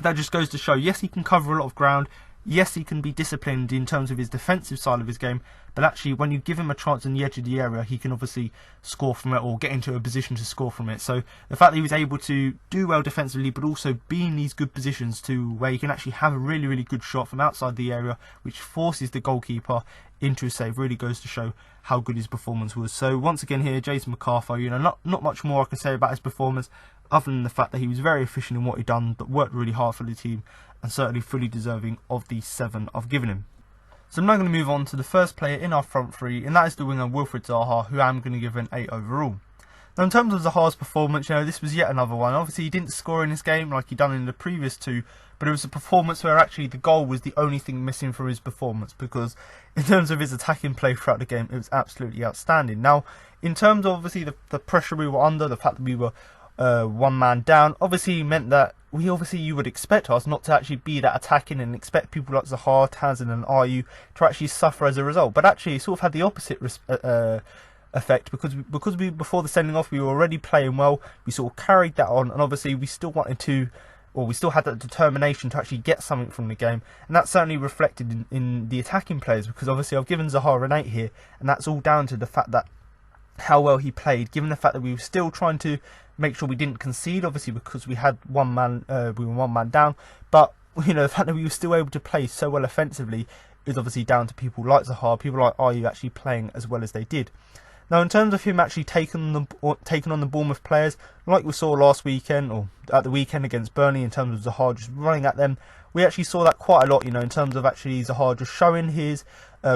that just goes to show, yes, he can cover a lot of ground. Yes, he can be disciplined in terms of his defensive side of his game, but actually when you give him a chance on the edge of the area, he can obviously score from it or get into a position to score from it. So the fact that he was able to do well defensively, but also be in these good positions to where he can actually have a really, really good shot from outside the area, which forces the goalkeeper into a save, really goes to show how good his performance was. So once again here, Jason McArthur, not much more I can say about his performance, other than the fact that he was very efficient in what he'd done, but worked really hard for the team, and certainly fully deserving of the 7 I've given him. So I'm now going to move on to the first player in our front three, and that is the winger Wilfried Zaha, who I'm going to give an 8 overall. Now in terms of Zaha's performance, this was yet another one. Obviously he didn't score in this game like he'd done in the previous 2, but it was a performance where actually the goal was the only thing missing for his performance, because in terms of his attacking play throughout the game, it was absolutely outstanding. Now in terms of obviously the pressure we were under, the fact that we were one man down, obviously meant that you would expect us not to actually be that attacking and expect people like Zaha, Tazin and Ayew to actually suffer as a result. But actually it sort of had the opposite effect, because we before the sending off we were already playing well. We sort of carried that on, and obviously we still wanted to, or we still had that determination to actually get something from the game, and that certainly reflected in the attacking players, because obviously I've given Zaha an 8 here, and that's all down to the fact that how well he played, given the fact that we were still trying to make sure we didn't concede, obviously because we had we were one man down, but the fact that we were still able to play so well offensively is obviously down to people like Zaha, people like Ayew actually playing as well as they did. Now in terms of him actually taking on the Bournemouth players, like we saw last weekend, or at the weekend against Burnley, in terms of Zaha just running at them, we actually saw that quite a lot, in terms of actually Zaha just showing his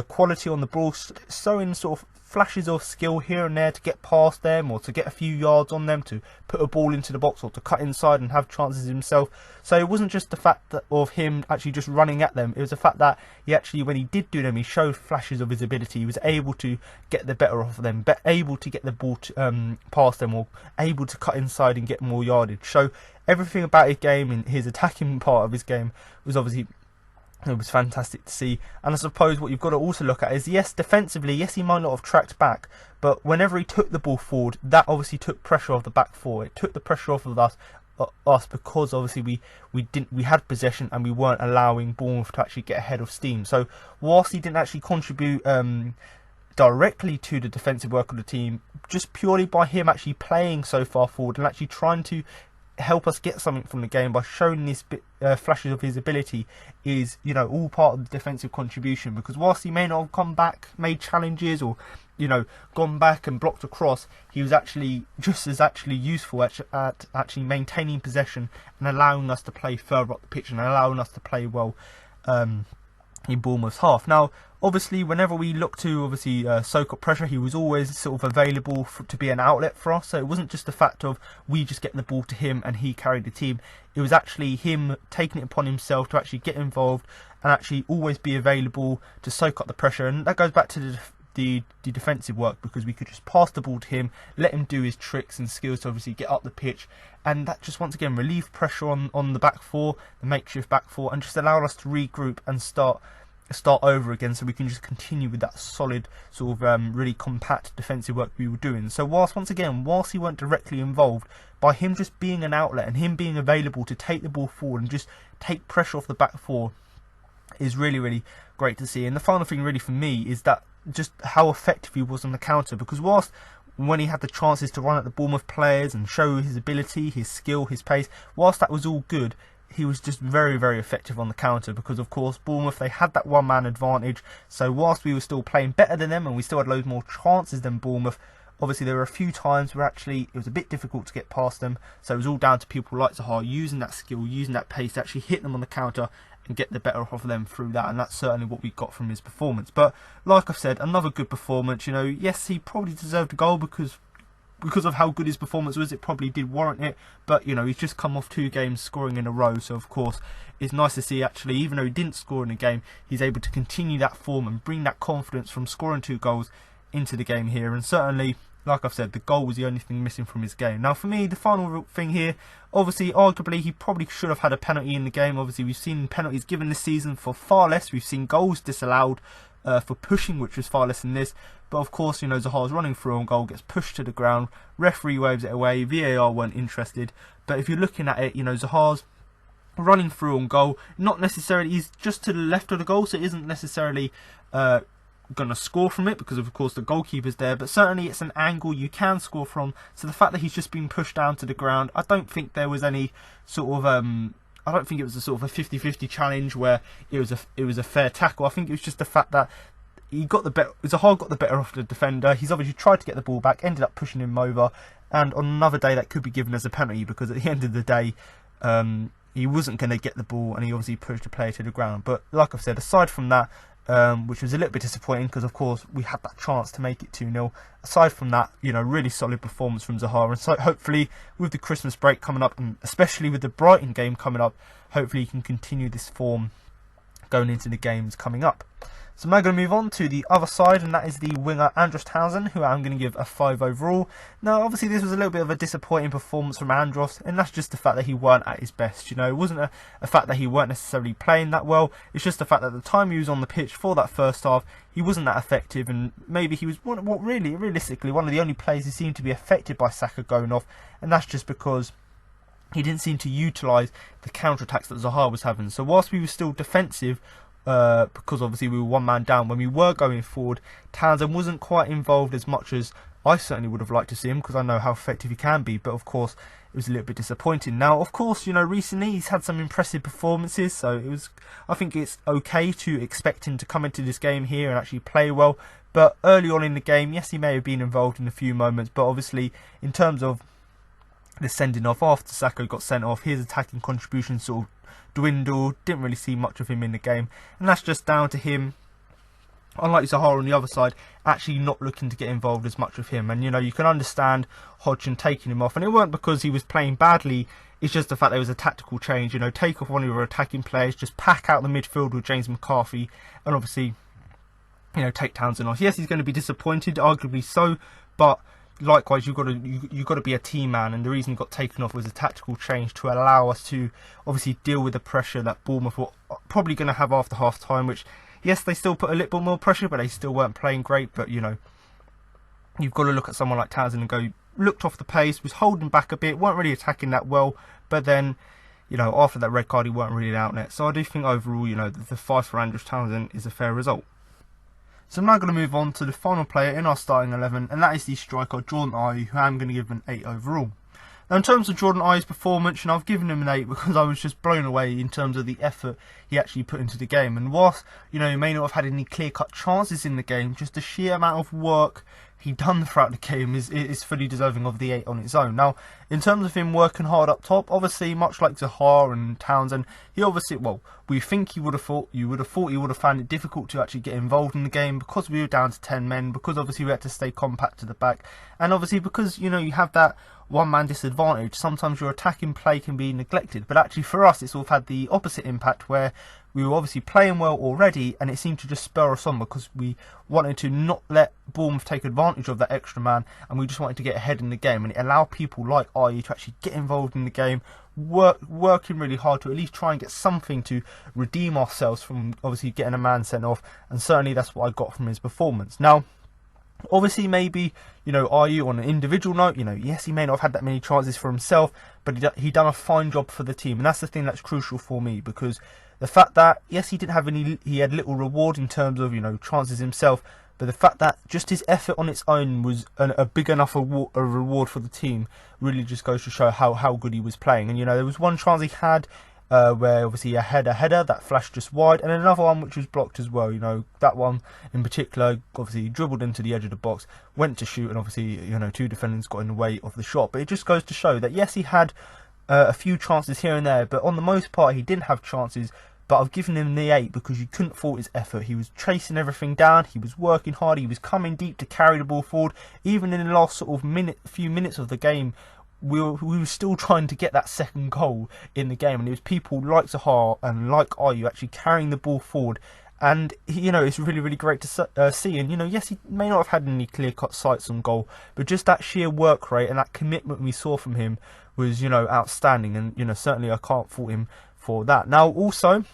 quality on the ball, showing sort of flashes of skill here and there to get past them, or to get a few yards on them, to put a ball into the box, or to cut inside and have chances himself. So it wasn't just the fact of him actually just running at them, it was the fact that he actually, when he did do them, he showed flashes of his ability. He was able to get the better off of them, able to get the ball past them, or able to cut inside and get more yardage. So everything about his game, and his attacking part of his game, was obviously, it was fantastic to see. And I suppose what you've got to also look at is, yes, defensively, yes, he might not have tracked back, but whenever he took the ball forward, that obviously took pressure off the back four. It took the pressure off of us because obviously we had possession and we weren't allowing Bournemouth to actually get ahead of steam. So whilst he didn't actually contribute directly to the defensive work of the team, just purely by him actually playing so far forward and actually trying to help us get something from the game by showing this flashes of his ability, is all part of the defensive contribution. Because whilst he may not have come back, made challenges, or gone back and blocked a cross, he was actually just as useful at actually maintaining possession and allowing us to play further up the pitch and allowing us to play well in Bournemouth's half. Now obviously whenever we look to soak up pressure, he was always sort of available to be an outlet for us. So it wasn't just the fact of we just getting the ball to him and he carried the team. It was actually him taking it upon himself to actually get involved and actually always be available to soak up the pressure. And that goes back to the defensive work, because we could just pass the ball to him, let him do his tricks and skills to obviously get up the pitch, and that just once again relieved pressure on the back four, the makeshift back four, and just allowed us to regroup and start over again, so we can just continue with that solid sort of really compact defensive work we were doing. So whilst he weren't directly involved, by him just being an outlet and him being available to take the ball forward and just take pressure off the back four, is really, really great to see. And the final thing really for me is that just how effective he was on the counter, because whilst when he had the chances to run at the Bournemouth players and show his ability, his skill, his pace, whilst that was all good, he was just very, very effective on the counter, because of course Bournemouth, they had that one-man advantage. So whilst we were still playing better than them and we still had loads more chances than Bournemouth, obviously there were a few times where actually it was a bit difficult to get past them. So it was all down to people like Zaha using that skill, using that pace to actually hit them on the counter and get the better off of them through that. And that's certainly what we got from his performance. But like I've said, another good performance. Yes, he probably deserved a goal because of how good his performance was. It probably did warrant it, but he's just come off 2 games scoring in a row, so of course it's nice to see actually, even though he didn't score in a game, he's able to continue that form and bring that confidence from scoring 2 goals into the game here. And certainly like I've said, the goal was the only thing missing from his game. Now, for me, the final thing here, obviously, arguably, he probably should have had a penalty in the game. Obviously, we've seen penalties given this season for far less. We've seen goals disallowed for pushing, which was far less than this. But of course, you know, Zaha's running through on goal, gets pushed to the ground, referee waves it away, VAR weren't interested. But if you're looking at it, you know, Zaha's running through on goal, not necessarily, he's just to the left of the goal, so it isn't necessarily going to score from it, because of course the goalkeeper's there, but certainly it's an angle you can score from. So the fact that he's just been pushed down to the ground, I don't think there was any sort of I don't think it was a sort of a 50-50 challenge where it was a fair tackle. I think it was just the fact that he got the better, Zaha got the better of the defender. He's obviously tried to get the ball back, ended up pushing him over, and on another day that could be given as a penalty, because at the end of the day he wasn't going to get the ball, and he obviously pushed the player to the ground. But like I've said, aside from that, which was a little bit disappointing, because of course we had that chance to make it 2-0. Aside from that, you know, really solid performance from Zaha, and so hopefully with the Christmas break coming up, and especially with the Brighton game coming up, hopefully he can continue this form going into the games coming up. So I'm now going to move on to the other side, and that is the winger Andros Townsend, who I'm going to give a 5 overall. Now, obviously this was a little bit of a disappointing performance from Andros, and that's just the fact that he weren't at his best. You know, it wasn't a fact that he weren't necessarily playing that well, it's just the fact that at the time he was on the pitch for that first half, he wasn't that effective, and maybe he was realistically one of the only players who seemed to be affected by Saka going off, and that's just because he didn't seem to utilise the counter-attacks that Zaha was having. So whilst we were still defensive, because obviously we were one man down, when we were going forward, Townsend wasn't quite involved as much as I certainly would have liked to see him, because I know how effective he can be. But of course it was a little bit disappointing. Now of course, you know, recently he's had some impressive performances, so I think it's okay to expect him to come into this game here and actually play well. But early on in the game, yes, he may have been involved in a few moments, but obviously in terms of the sending off after Saka got sent off, his attacking contribution sort of dwindled, didn't really see much of him in the game, and that's just down to him, unlike Zaha on the other side, actually not looking to get involved as much with him. And you know, you can understand Hodgson taking him off, and it weren't because he was playing badly, it's just the fact there was a tactical change. You know, take off one of your attacking players, just pack out the midfield with James McCarthy, and obviously, you know, take Townsend off. Yes, he's going to be disappointed, arguably so, but likewise, you've got to be a team man, and the reason he got taken off was a tactical change to allow us to obviously deal with the pressure that Bournemouth were probably going to have after half time, which, yes, they still put a little bit more pressure, but they still weren't playing great. But you know, you've got to look at someone like Townsend and go, looked off the pace, was holding back a bit, weren't really attacking that well, but then, you know, after that red card he weren't really out net. So I do think overall, you know, the 5 for Andros Townsend is a fair result. So I'm now going to move on to the final player in our starting 11, and that is the striker Jordan Ayew, who I'm going to give an 8 overall. Now in terms of Jordan Ayew's performance, you know, I've given him an 8 because I was just blown away in terms of the effort he actually put into the game. And whilst, you know, he may not have had any clear-cut chances in the game, just the sheer amount of work he done throughout the game is fully deserving of the 8 on its own. Now, in terms of him working hard up top, obviously, much like Zaha and Townsend, he obviously, well, we think you would have thought he would have found it difficult to actually get involved in the game, because we were down to 10 men, because obviously we had to stay compact to the back, and obviously because, you know, you have that one-man disadvantage, sometimes your attacking play can be neglected. But actually for us, it's sort of had the opposite impact, where we were obviously playing well already, and it seemed to just spur us on, because we wanted to not let Bournemouth take advantage of that extra man, and we just wanted to get ahead in the game, and it allowed people like Ayew to actually get involved in the game, working really hard to at least try and get something to redeem ourselves from obviously getting a man sent off, and certainly that's what I got from his performance. Now, obviously, maybe, you know, Ayew on an individual note, you know, yes, he may not have had that many chances for himself, but he done a fine job for the team, and that's the thing that's crucial for me, because the fact that, yes, he had little reward in terms of, you know, chances himself, but the fact that just his effort on its own was a big enough a reward for the team really just goes to show how good he was playing. And, you know, there was one chance he had where obviously he had a header that flashed just wide, and another one which was blocked as well. You know, that one in particular, obviously he dribbled into the edge of the box, went to shoot, and obviously, you know, 2 defenders got in the way of the shot. But it just goes to show that, yes, he had a few chances here and there, but on the most part he didn't have chances. But I've given him the 8 because you couldn't fault his effort. He was chasing everything down, he was working hard, he was coming deep to carry the ball forward. Even in the last sort of few minutes of the game, we were still trying to get that second goal in the game, and it was people like Zaha and like Ayew actually carrying the ball forward And it's really, really great to see. And yes, he may not have had any clear-cut sights on goal, but just that sheer work rate and that commitment we saw from him was, outstanding. And certainly I can't fault him for that. Now, also,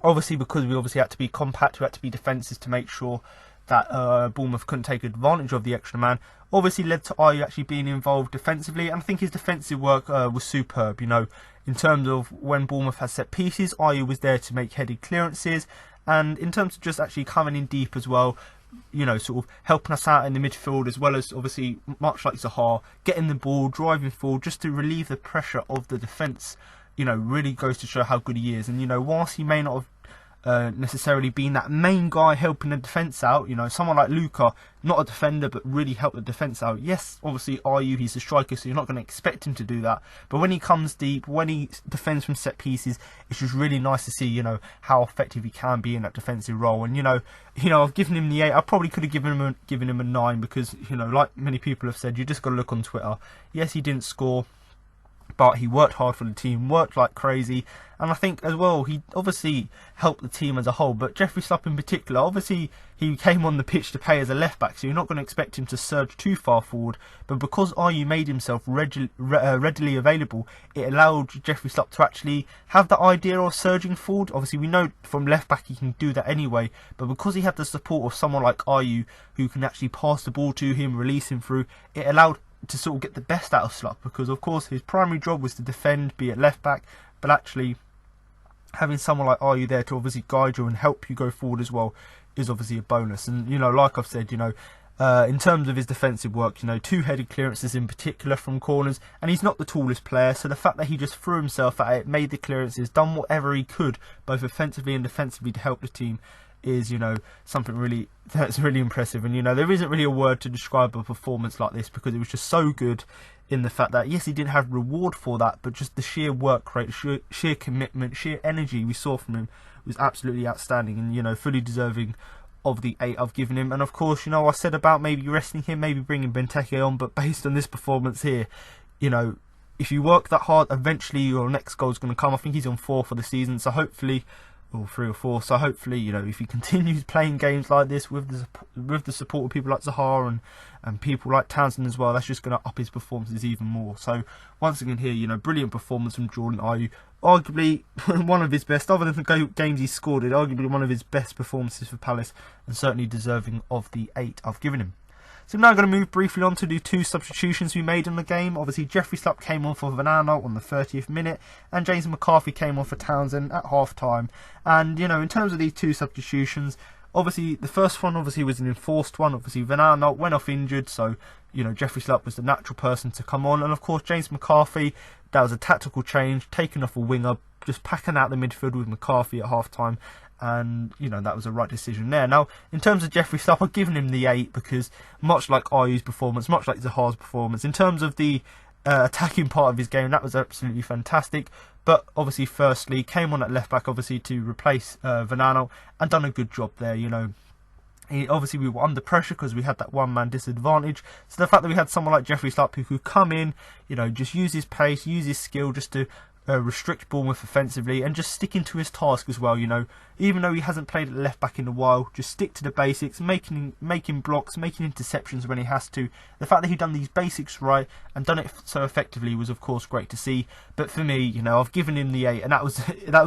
obviously, because we had to be compact, we had to be defensive to make sure that Bournemouth couldn't take advantage of the extra man, obviously led to Ayew actually being involved defensively, and I think his defensive work was superb. In terms of when Bournemouth had set pieces, Ayew was there to make headed clearances, and in terms of just actually coming in deep as well, sort of helping us out in the midfield, as well as obviously, much like Zaha, getting the ball, driving forward, just to relieve the pressure of the defence, really goes to show how good he is. And, whilst he may not have necessarily being that main guy helping the defence out, someone like Luka, not a defender but really helped the defence out. Yes, obviously Ayew, he's a striker, so you're not going to expect him to do that, but when he comes deep, when he defends from set pieces, it's just really nice to see how effective he can be in that defensive role. And I've given him the 8. I probably could have given him a 9, because like many people have said, you just got to look on Twitter. Yes, he didn't score, but he worked hard for the team, worked like crazy, and I think as well he obviously helped the team as a whole. But Jeffrey Schlupp in particular, obviously he came on the pitch to play as a left back, so you're not going to expect him to surge too far forward, but because Ayew made himself readily available, it allowed Jeffrey Schlupp to actually have the idea of surging forward. Obviously we know from left back he can do that anyway, but because he had the support of someone like Ayew who can actually pass the ball to him, release him through, it allowed to sort of get the best out of Schlupp, because of course his primary job was to defend, be at left back, but actually having someone like Ayew there to obviously guide you and help you go forward as well is obviously a bonus. And like I've said, in terms of his defensive work, 2 headed clearances in particular from corners, and he's not the tallest player, so the fact that he just threw himself at it, made the clearances, done whatever he could both offensively and defensively to help the team is something that's really impressive. And there isn't really a word to describe a performance like this, because it was just so good in the fact that yes, he didn't have reward for that, but just the sheer work rate, sheer commitment, sheer energy we saw from him was absolutely outstanding, and fully deserving of the 8 I've given him. And of course, I said about maybe resting him, maybe bringing Benteke on, but based on this performance here, if you work that hard, eventually your next goal is going to come. I think he's on 4 for the season, so hopefully, or 3 or 4. So hopefully, if he continues playing games like this with the support of people like Zaha and people like Townsend as well, that's just going to up his performances even more. So once again here, brilliant performance from Jordan Ayew. Arguably one of his best, other than the games he scored, arguably one of his best performances for Palace, and certainly deserving of the 8 I've given him. So I'm now going to move briefly on to do 2 substitutions we made in the game. Obviously, Jeffrey Schlupp came on for Van Aanholt on the 30th minute, and James McCarthy came on for Townsend at half-time. And, in terms of these 2 substitutions, obviously, the first one was an enforced one. Obviously, Van Aanholt went off injured, so, Jeffrey Schlupp was the natural person to come on. And, of course, James McCarthy, that was a tactical change, taken off a winger, just packing out the midfield with McCarthy at half-time. And, that was the right decision there. Now, in terms of Jeffrey Schlupp, I've given him the 8 because, much like Ayew's performance, much like Zaha's performance, in terms of the attacking part of his game, that was absolutely fantastic. But, obviously, firstly, came on at left-back, obviously, to replace Van Aanholt, and done a good job there, Obviously, we were under pressure because we had that one-man disadvantage. So the fact that we had someone like Jeffrey Schlupp who could come in, just use his pace, use his skill just to restrict Bournemouth offensively, and just sticking to his task as well. Even though he hasn't played at left back in a while, just stick to the basics, making blocks, making interceptions when he has to. The fact that he done these basics right and done it so effectively was of course great to see. But for me, I've given him the 8, and that was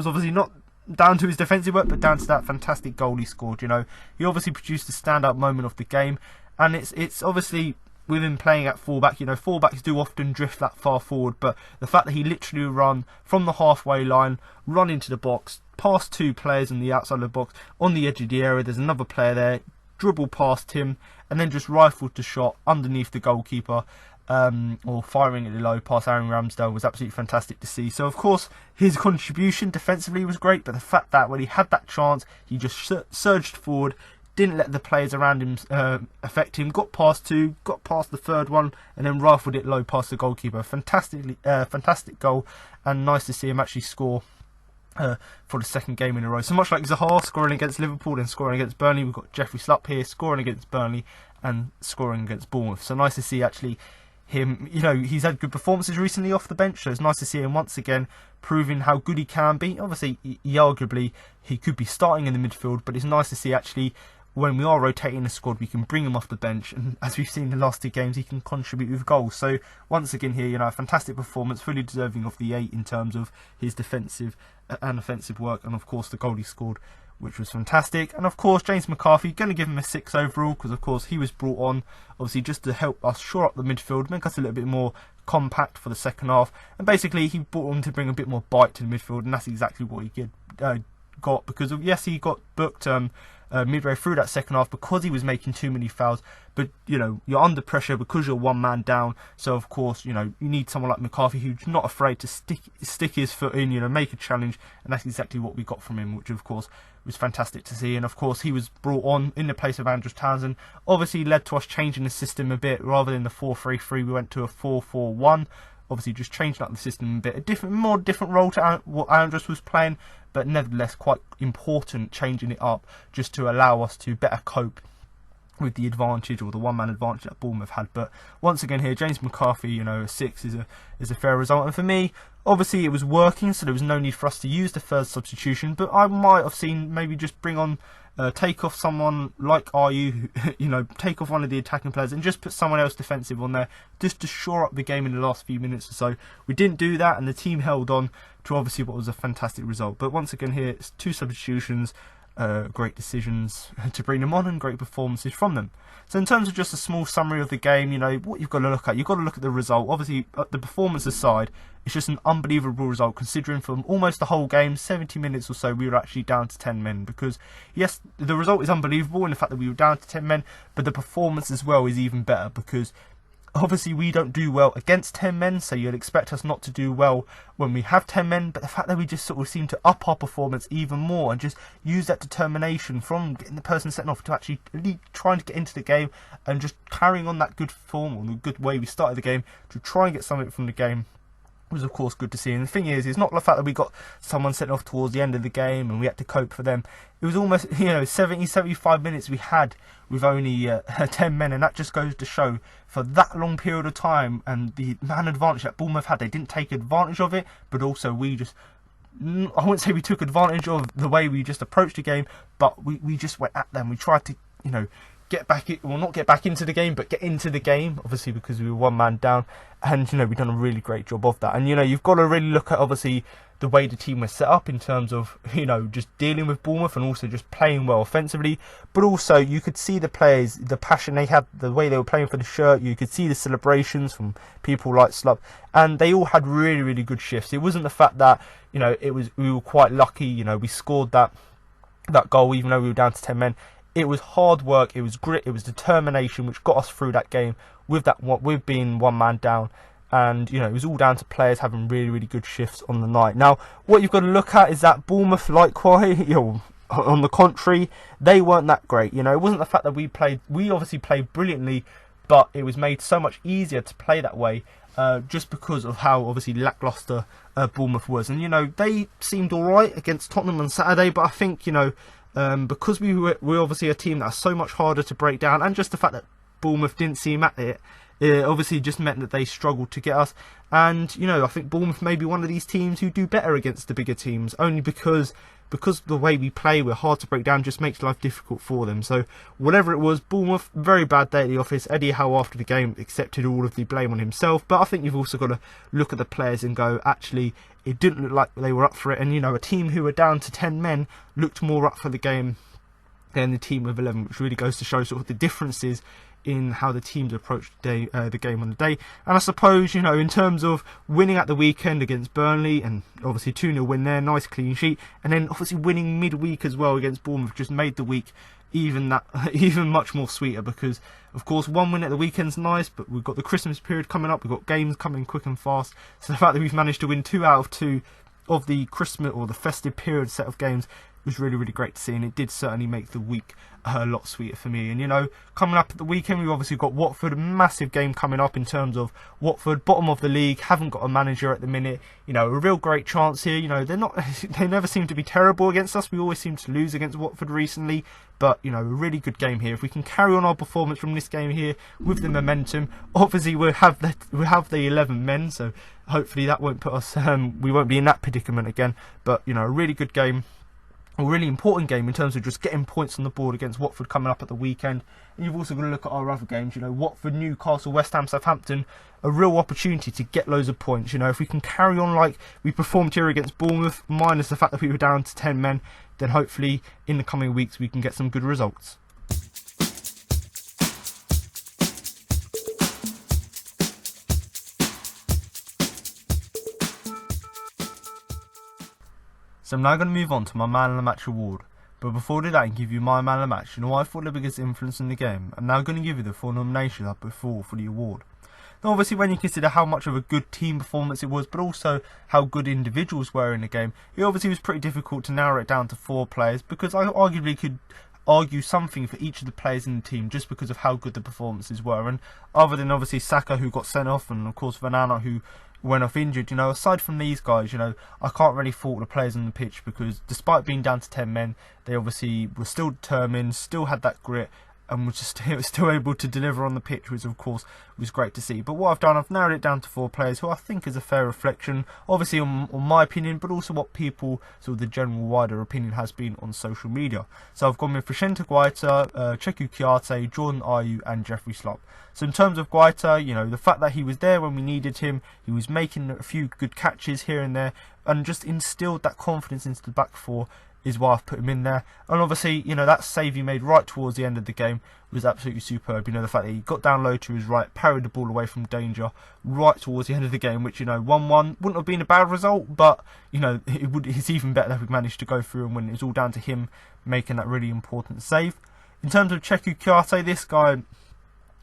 obviously not down to his defensive work, but down to that fantastic goal he scored. He obviously produced the standout moment of the game, and it's obviously with him playing at fullback, fullbacks do often drift that far forward, but the fact that he literally run from the halfway line, run into the box, past 2 players on the outside of the box, on the edge of the area, there's another player there, dribble past him, and then just rifled the shot underneath the goalkeeper, or firing it low past Aaron Ramsdale was absolutely fantastic to see. So of course his contribution defensively was great, but the fact that when he had that chance, he just surged forward, didn't let the players around him affect him, got past 2, got past the third one, and then rifled it low past the goalkeeper. Fantastic goal, and nice to see him actually score for the second game in a row. So much like Zaha scoring against Liverpool and scoring against Burnley, we've got Jeffrey Schlupp here scoring against Burnley and scoring against Bournemouth. So nice to see actually him, he's had good performances recently off the bench, so it's nice to see him once again proving how good he can be. Obviously, he could be starting in the midfield, but it's nice to see actually when we are rotating the squad, we can bring him off the bench, and as we've seen in the last 2 games, he can contribute with goals. So once again here, a fantastic performance, fully deserving of the 8 in terms of his defensive and offensive work, and of course the goal he scored, which was fantastic. And of course James McCarthy, going to give him a 6 overall, because of course he was brought on obviously just to help us shore up the midfield, make us a little bit more compact for the second half, and basically he brought on to bring a bit more bite to the midfield, and that's exactly what he got, because yes, he got booked midway through that second half because he was making too many fouls, but you're under pressure because you're one man down, so of course you need someone like McCarthy who's not afraid to stick his foot in, make a challenge, and that's exactly what we got from him, which of course was fantastic to see. And of course he was brought on in the place of Andrew Townsend, obviously led to us changing the system a bit. Rather than the 4-3-3, we went to a 4-4-1, obviously just changing up the system a bit, a more different role to what Andrews was playing, but nevertheless quite important changing it up just to allow us to better cope with the advantage, or the one-man advantage that Bournemouth had. But once again here, James McCarthy, a 6 is a fair result, and for me, obviously it was working, so there was no need for us to use the third substitution, but I might have seen maybe just bring on take off someone like RU, take off one of the attacking players and just put someone else defensive on there just to shore up the game in the last few minutes or so. We didn't do that, and the team held on to obviously what was a fantastic result. But once again here, it's 2 substitutions, great decisions to bring them on, and great performances from them. So in terms of just a small summary of the game, what you've got to look at, you've got to look at the result. Obviously, the performance aside, it's just an unbelievable result considering from almost the whole game, 70 minutes or so, we were actually down to 10 men. Because yes, the result is unbelievable in the fact that we were down to 10 men, but the performance as well is even better, because obviously we don't do well against 10 men, so you'd expect us not to do well when we have 10 men, but the fact that we just sort of seem to up our performance even more and just use that determination from getting the person sent off to actually trying to get into the game and just carrying on that good form, or the good way we started the game, to try and get something from the game, was of course good to see. And the thing is, it's not the fact that we got someone sent off towards the end of the game and we had to cope for them. It was almost 75 minutes we had with only 10 men, and that just goes to show for that long period of time, and the man advantage that Bournemouth had, they didn't take advantage of it, but also I wouldn't say we took advantage of the way we just approached the game, but we just went at them. We tried to not get back into the game, but get into the game, obviously because we were one man down, and we've done a really great job of that. And you've got to really look at obviously the way the team was set up in terms of just dealing with Bournemouth, and also just playing well offensively, but also you could see the players, the passion they had, the way they were playing for the shirt. You could see the celebrations from people like Schlupp, and they all had really, really good shifts. It wasn't the fact that we were quite lucky, we scored that goal even though we were down to 10 men. It was hard work, it was grit, it was determination which got us through that game with being one man down. And it was all down to players having really, really good shifts on the night. Now, what you've got to look at is that Bournemouth, likewise, on the contrary, they weren't that great. It wasn't the fact that we obviously played brilliantly, but it was made so much easier to play that way, just because of how obviously lacklustre Bournemouth was. And they seemed alright against Tottenham on Saturday, but I think because we're obviously a team that's so much harder to break down, and just the fact that Bournemouth didn't seem at it, obviously just meant that they struggled to get us. And I think Bournemouth may be one of these teams who do better against the bigger teams, only because the way we play, we're hard to break down, just makes life difficult for them. So whatever it was, Bournemouth, very bad day at the office. Eddie Howe after the game accepted all of the blame on himself, but I think you've also got to look at the players and go, actually it didn't look like they were up for it. And a team who were down to 10 men looked more up for the game than the team with 11, which really goes to show sort of the differences in how the teams approached the game on the day. And I suppose, in terms of winning at the weekend against Burnley, and obviously 2-0 win there, nice clean sheet, and then obviously winning midweek as well against Bournemouth just made the week even much more sweeter, because of course one win at the weekend's nice, but we've got the Christmas period coming up, we've got games coming quick and fast, so the fact that we've managed to win 2 out of 2 of the Christmas or the festive period set of games was really, really great to see, and it did certainly make the week a lot sweeter for me. And, you know, coming up at the weekend, we've obviously got Watford, a massive game coming up in terms of Watford, bottom of the league, haven't got a manager at the minute. You know, a real great chance here. You know, they never seem to be terrible against us. We always seem to lose against Watford recently, but, you know, a really good game here. If we can carry on our performance from this game here with the momentum, obviously we'll have the 11 men, so hopefully that won't put us, we won't be in that predicament again. But, you know, a really good game, a really important game in terms of just getting points on the board against Watford coming up at the weekend. And you've also got to look at our other games, you know, Watford, Newcastle, West Ham, Southampton, a real opportunity to get loads of points. You know, if we can carry on like we performed here against Bournemouth, minus the fact that we were down to 10 men, then hopefully in the coming weeks we can get some good results. So I'm now going to move on to my Man of the Match award. But before I do that and give you my Man of the Match, you know what I thought the biggest influence in the game, I'm now going to give you the 4 nominations I put forward for the award. Now obviously when you consider how much of a good team performance it was, but also how good individuals were in the game, it obviously was pretty difficult to narrow it down to 4 players, because I arguably could argue something for each of the players in the team just because of how good the performances were. And other than obviously Saka, who got sent off, and of course Vanana, who went off injured, you know, aside from these guys, you know, I can't really fault the players on the pitch, because despite being down to 10 men, they obviously were still determined, still had that grit, and was still able to deliver on the pitch, which of course was great to see. But what I've done, I've narrowed it down to 4 players who I think is a fair reflection, obviously on my opinion, but also what people, sort of the general wider opinion has been on social media. So I've gone with Vicente Guaita, Cheku Kiarte, Jordan Ayew and Jeffrey Schlupp. So in terms of Guaita, you know, the fact that he was there when we needed him, he was making a few good catches here and there, and just instilled that confidence into the back 4, is why I've put him in there. And obviously, you know, that save he made right towards the end of the game was absolutely superb. You know, the fact that he got down low to his right, parried the ball away from danger right towards the end of the game, which, you know, 1-1 wouldn't have been a bad result, but, you know, it's even better that we managed to go through and win. It was all down to him making that really important save. In terms of Cheku Kiarte, this guy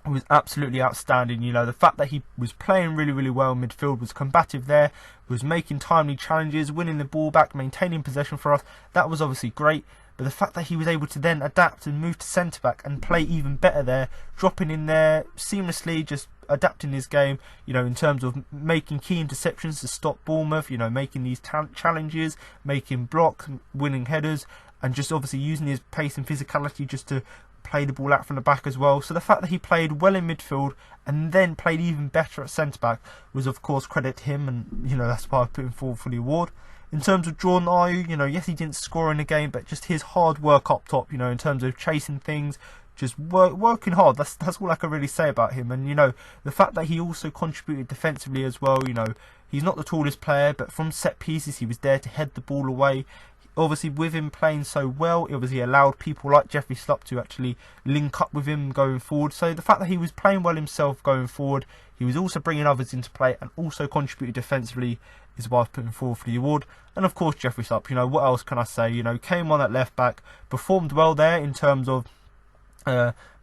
was absolutely outstanding. You know, the fact that he was playing really, really well in midfield, was combative there, was making timely challenges, winning the ball back, maintaining possession for us, that was obviously great. But the fact that he was able to then adapt and move to centre-back and play even better there, dropping in there seamlessly, just adapting his game, you know, in terms of making key interceptions to stop Bournemouth, you know, making these challenges, making blocks, winning headers, and just obviously using his pace and physicality just to play the ball out from the back as well. So the fact that he played well in midfield and then played even better at centre-back was of course credit to him, and, you know, that's why I put him forward for the award. In terms of Jordan Ayew, you know, yes, he didn't score in the game, but just his hard work up top, you know, in terms of chasing things, just working hard, that's all I can really say about him. And, you know, the fact that he also contributed defensively as well, you know, he's not the tallest player, but from set pieces he was there to head the ball away. Obviously, with him playing so well, it obviously allowed people like Jeffrey Schlupp to actually link up with him going forward. So the fact that he was playing well himself going forward, he was also bringing others into play and also contributed defensively, is why I've put him forward for the award. And of course, Jeffrey Schlupp, you know, what else can I say? You know, came on at left back, performed well there in terms of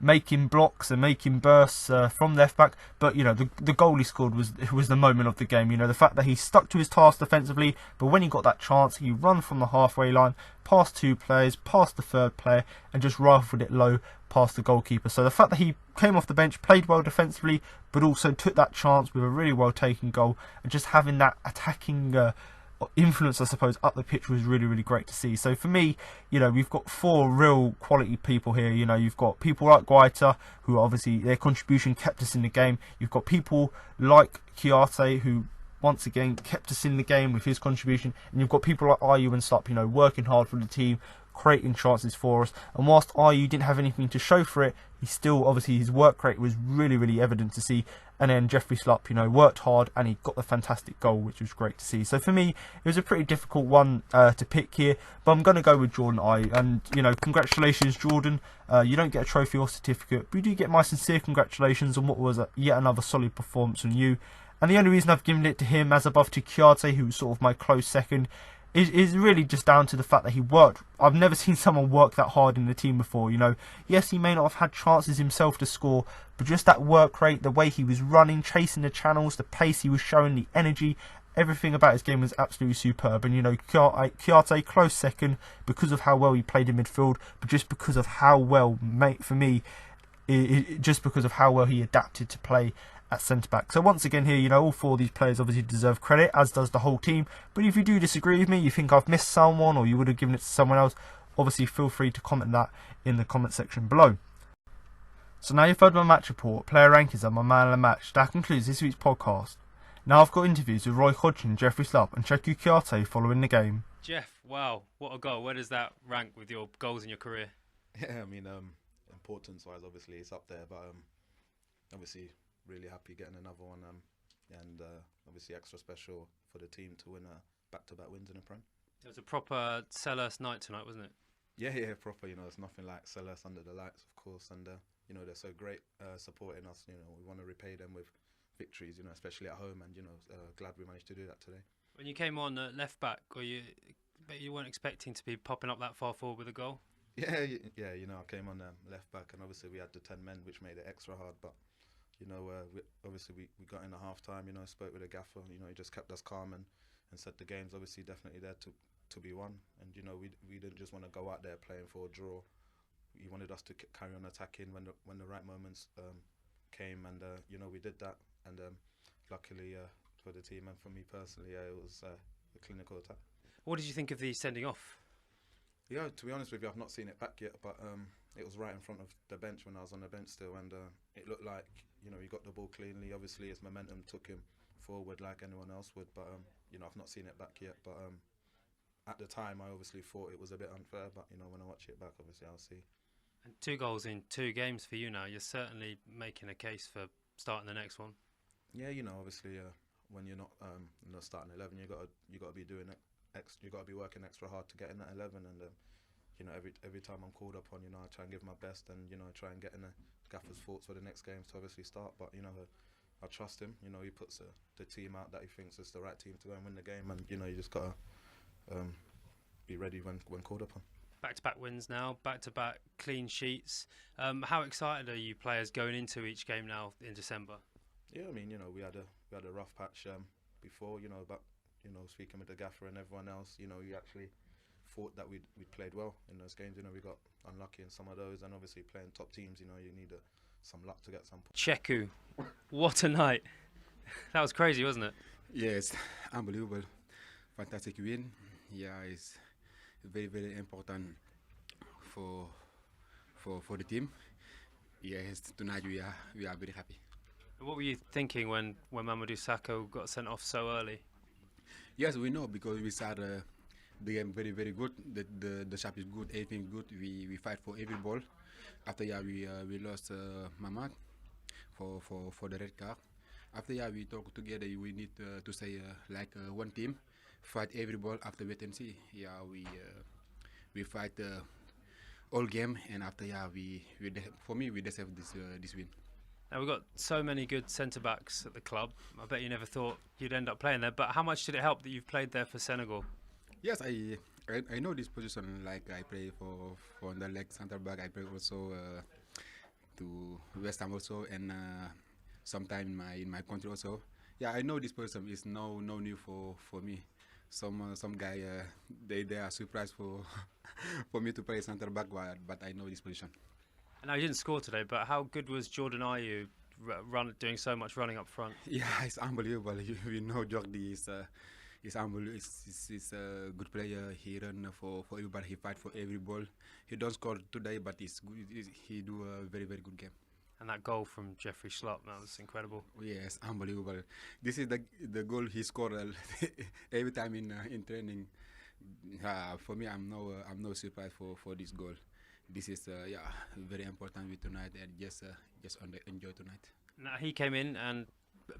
making blocks and making bursts from left back, but, you know, the goal he scored was the moment of the game. You know, the fact that he stuck to his task defensively, but when he got that chance, he run from the halfway line, past 2 players, past the 3rd player, and just rifled it low past the goalkeeper. So the fact that he came off the bench, played well defensively, but also took that chance with a really well taken goal, and just having that attacking influence, I suppose, up the pitch was really, really great to see. So for me, you know, we've got 4 real quality people here. You know, you've got people like Guaita, who obviously their contribution kept us in the game. You've got people like Kiarte, who once again kept us in the game with his contribution, and you've got people like Ayew and Schlupp, you know, working hard for the team, creating chances for us. And whilst Ayew didn't have anything to show for it, he still, obviously, his work rate was really, really evident to see. And then Jeffrey Schlupp, you know, worked hard and he got the fantastic goal, which was great to see. So for me, it was a pretty difficult one to pick here, but I'm going to go with Jordan Ayew. And, you know, congratulations, Jordan. You don't get a trophy or certificate, but you do get my sincere congratulations on what was yet another solid performance from you. And the only reason I've given it to him as above to Kiarte, who was sort of my close second, is really just down to the fact that he worked. I've never seen someone work that hard in the team before, you know. Yes, he may not have had chances himself to score, but just that work rate, the way he was running, chasing the channels, the pace he was showing, the energy, everything about his game was absolutely superb. And, Kouyaté close second because of how well he played in midfield, but just because of how well, for me, just because of how well he adapted to play at centre-back. So once again here, all four of these players obviously deserve credit, as does the whole team. But if you do disagree with me, you think I've missed someone or you would have given it to someone else, obviously feel free to comment that in the comment section below. So now you've heard my match report, player rankings and my man of the match. That concludes this week's podcast. Now I've got interviews with Roy Hodgson, Jeffrey Schlupp and Cheku Kouyaté following the game. Jeff, wow, what a goal. Where does that rank with your goals in your career? Yeah, I mean, importance-wise, obviously, it's up there. But obviously, really happy getting another one. And obviously extra special for the team to win back-to-back wins in the Prem. It was a proper Sellers night tonight, wasn't it? Yeah, proper. It's nothing like Sellers under the lights, of course. And, they're so great supporting us. We want to repay them with victories, especially at home. And, glad we managed to do that today. When you came on at left-back, but you weren't expecting to be popping up that far forward with a goal? Yeah, I came on left-back, and obviously we had the 10 men, which made it extra hard. But, we got in at half-time, spoke with the gaffer. He just kept us calm and said the game's obviously definitely there to be won. And, we didn't just want to go out there playing for a draw. He wanted us to carry on attacking when the right moments came, and we did that. And luckily for the team and for me personally, it was a clinical attack. What did you think of the sending off? Yeah, to be honest with you, I've not seen it back yet, but it was right in front of the bench when I was on the bench still, and it looked like he got the ball cleanly. Obviously, his momentum took him forward like anyone else would, but I've not seen it back yet. But at the time, I obviously thought it was a bit unfair, but when I watch it back, obviously I'll see. And 2 goals in 2 games for you now. You're certainly making a case for starting the next one. Yeah, obviously when you're not starting 11, you got to be doing it. You got to be working extra hard to get in that 11, and every time I'm called upon, I try and give my best, and try and get in the gaffer's thoughts for the next game to obviously start. But I trust him. He puts the team out that he thinks is the right team to go and win the game, and you just gotta be ready when called upon. Back-to-back wins now, back-to-back clean sheets. How excited are you players going into each game now in December? Yeah, I mean, we had a rough patch before, but speaking with the gaffer and everyone else, we actually thought that we'd played well in those games. We got unlucky in some of those, and obviously playing top teams, you need some luck to get some points. Cheku, what a night! That was crazy, wasn't it? Yes, unbelievable, fantastic win. Yeah, it's very, very important for the team. Yes, tonight we are very happy. What were you thinking when Mamadou Sakho got sent off so early? Yes, we know, because we started the game very, very good. The shop is good, everything good. We fight for every ball. After we lost Mamad for the red card. After we talk together. We need to say like one team, fight every ball. After wait and see. Yeah, we fight all game, and after for me we deserve this win. Now, we've got so many good centre-backs at the club. I bet you never thought you'd end up playing there, but how much did it help that you've played there for Senegal? Yes, I know this position. Like, I play for on the leg centre-back. I play also to West Ham also, and sometime in my country also. Yeah, I know this position is no new for me. Some guy they are surprised for for me to play centre-back, but I know this position. Now, you didn't score today, but how good was Jordan Ayew doing so much running up front? Yeah, it's unbelievable. We know Jordi is unbelievable. He's a good player. He run for everybody. He fight for every ball. He don't score today, but he do a very, very good game. And that goal from Jeffrey Schlupp, that was incredible. Yes, unbelievable. This is the goal he scored every time in training. For me, I'm no surprise for this goal. This is very important with tonight, and just enjoy tonight. Now, he came in and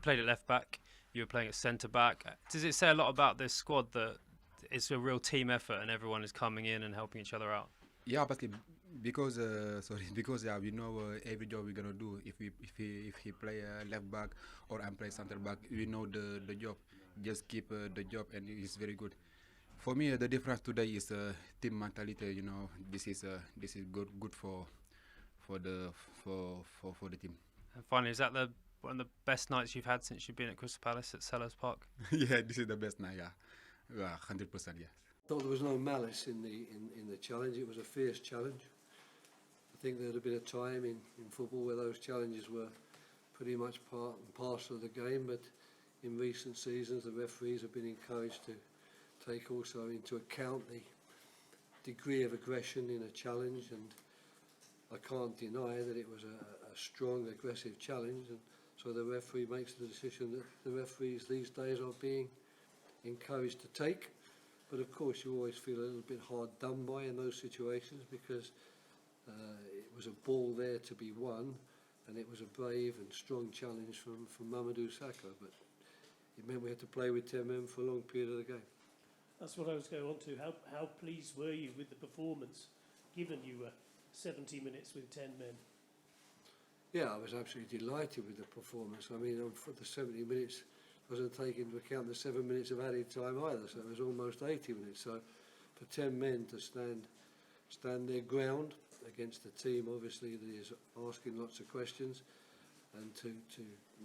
played at left back. You were playing at centre back. Does it say a lot about this squad that it's a real team effort and everyone is coming in and helping each other out? Yeah, but because we know every job we're gonna do. If he play left back or I'm play centre back, we know the job. Just keep the job, and it's very good. For me, the difference today is team mentality. This is good for the team. And finally, is that the one of the best nights you've had since you've been at Crystal Palace at Sellers Park? Yeah, this is the best night. Yeah, 100%. Yeah. Thought there was no malice in the challenge. It was a fierce challenge. I think there'd have been a time in football where those challenges were pretty much part and parcel of the game, but in recent seasons the referees have been encouraged to take also into account the degree of aggression in a challenge, and I can't deny that it was a strong, aggressive challenge, and so the referee makes the decision that the referees these days are being encouraged to take. But of course you always feel a little bit hard done by in those situations, because it was a ball there to be won, and it was a brave and strong challenge from Mamadou Sakho, but it meant we had to play with 10 men for a long period of the game. That's what I was going on to. How pleased were you with the performance, given you were 70 minutes with 10 men? Yeah, I was absolutely delighted with the performance. I mean, for the 70 minutes, wasn't taking into account the 7 minutes of added time either, so it was almost 80 minutes. So for 10 men to stand their ground against a team, obviously, that is asking lots of questions, and to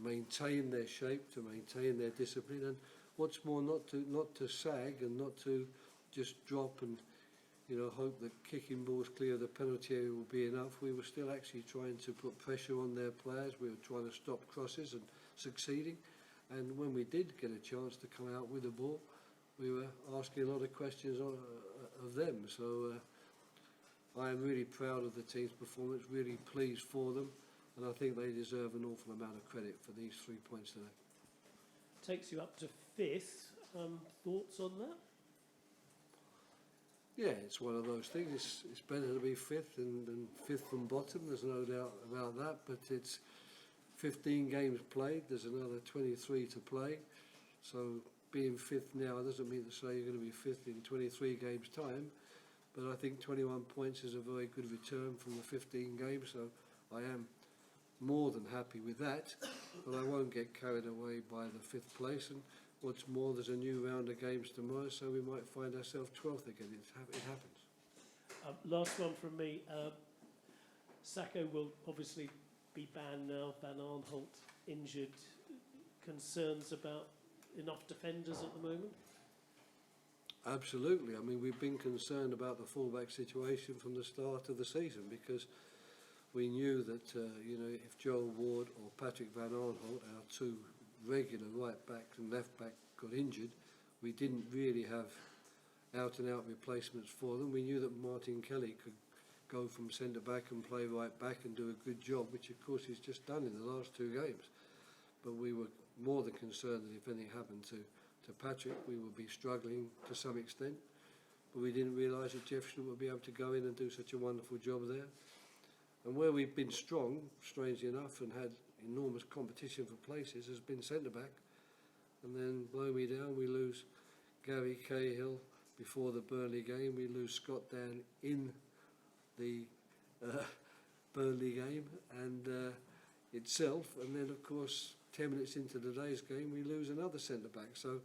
maintain their shape, to maintain their discipline, and what's more, not to sag and not to just drop and hope that kicking balls clear of the penalty area will be enough. We were still actually trying to put pressure on their players. We were trying to stop crosses and succeeding. And when we did get a chance to come out with the ball, we were asking a lot of questions of them. So I am really proud of the team's performance, really pleased for them, and I think they deserve an awful amount of credit for these 3 points today. Takes you up to 5th. Thoughts on that? Yeah, it's one of those things. It's better to be 5th than 5th from bottom, there's no doubt about that, but it's 15 games played, there's another 23 to play, so being 5th now doesn't mean to say you're going to be 5th in 23 games time, but I think 21 points is a very good return from the 15 games, so I am more than happy with that, but I won't get carried away by the 5th place, and what's more, there's a new round of games tomorrow, so we might find ourselves 12th again. It happens. Last one from me. Sakho will obviously be banned now. Van Arnholt injured. Concerns about enough defenders at the moment? Absolutely. I mean, we've been concerned about the fullback situation from the start of the season, because we knew that if Joel Ward or Patrick Van Arnholt, our two regular right back and left back, got injured, we didn't really have out and out replacements for them. We knew that Martin Kelly could go from centre back and play right back and do a good job, which of course he's just done in the last 2 games. But we were more than concerned that if anything happened to Patrick, we would be struggling to some extent. But we didn't realise that Jeff Schlupp would be able to go in and do such a wonderful job there. And where we've been strong, strangely enough, and had enormous competition for places, has been centre-back. And then, blow me down, we lose Gary Cahill before the Burnley game. We lose Scott Dan in the Burnley game and itself. And then, of course, 10 minutes into today's game, we lose another centre-back. So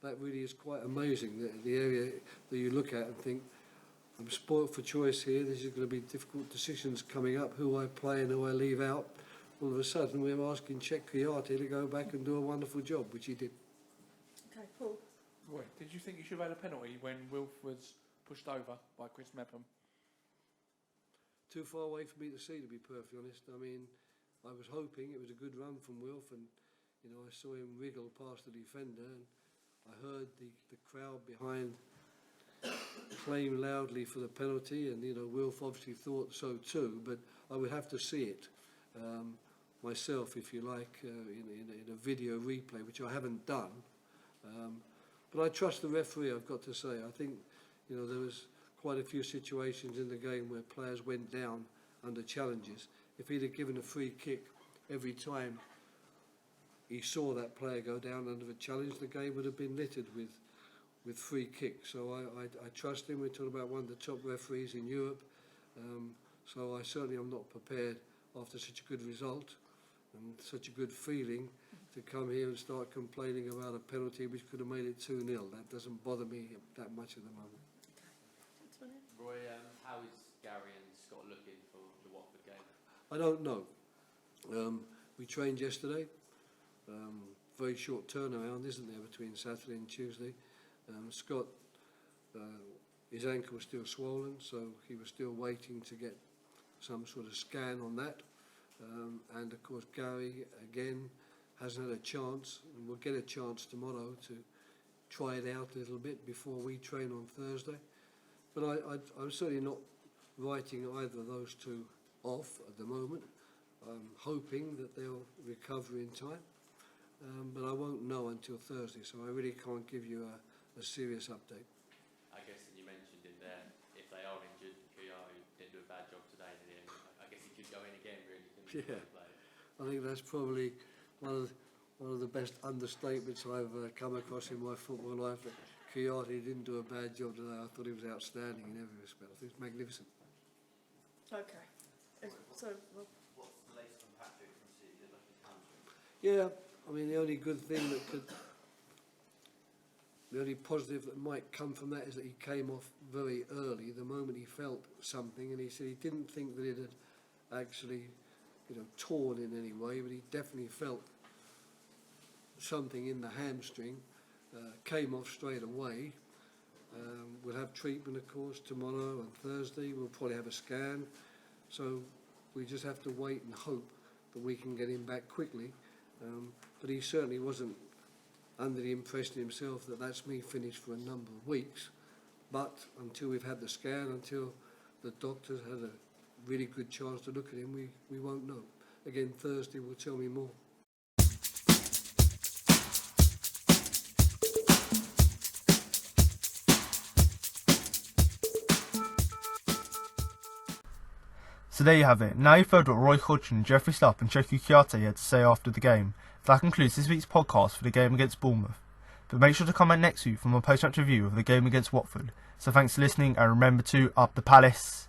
that really is quite amazing, the area that you look at and think, I'm spoilt for choice here. This is going to be difficult decisions coming up, who I play and who I leave out. All of a sudden, we're asking Czech Kwiaty to go back and do a wonderful job, which he did. Okay, Paul. Roy, did you think you should have had a penalty when Wilf was pushed over by Chris Mepham? Too far away for me to see, to be perfectly honest. I mean, I was hoping it was a good run from Wilf, and I saw him wriggle past the defender, and I heard the crowd behind claim loudly for the penalty, and Wilf obviously thought so too, but I would have to see it myself, if you like, in a video replay, which I haven't done. But I trust the referee, I've got to say. I think there was quite a few situations in the game where players went down under challenges. If he'd have given a free kick every time he saw that player go down under a challenge, the game would have been littered with free kicks. So I trust him. We're talking about one of the top referees in Europe. So I certainly am not prepared after such a good result and such a good feeling to come here and start complaining about a penalty which could have made it 2-0. That doesn't bother me that much at the moment. Okay. Roy, how is Gary and Scott looking for the Watford game? I don't know. we trained yesterday. Very short turnaround, isn't there, between Saturday and Tuesday. Scott, his ankle was still swollen, so he was still waiting to get some sort of scan on that. And of course Gary, again, hasn't had a chance, and will get a chance tomorrow to try it out a little bit before we train on Thursday. But I'm certainly not writing either of those two off at the moment. I'm hoping that they'll recover in time, but I won't know until Thursday, so I really can't give you a serious update. I guess, and you mentioned in there, if they are injured, Kuyari didn't do a bad job today in the end. I guess he could go in again, really. Yeah, I think that's probably one of the best understatements I've come across in my football life. That Kuyari didn't do a bad job today. I thought he was outstanding in every respect. I think it's magnificent. Okay. So, well, what's the latest on Patrick from City? Like his hamstring? Yeah, I mean, the only good thing that could, the only positive that might come from that is that he came off very early, the moment he felt something, and he said he didn't think that it had actually, torn in any way, but he definitely felt something in the hamstring. Came off straight away. We'll have treatment, of course, tomorrow and Thursday. We'll probably have a scan. So we just have to wait and hope that we can get him back quickly. But he certainly wasn't under the impression himself that that's me finished for a number of weeks. But until we've had the scan, until the doctors had a really good chance to look at him, we won't know. Again, Thursday will tell me more. So there you have it. Now you've heard what Roy Hodgson, Jeffrey Schlupp and Cheku Kuyate had to say after the game. That concludes this week's podcast for the game against Bournemouth. But make sure to come back next week for my post-match review of the game against Watford. So thanks for listening, and remember to up the Palace.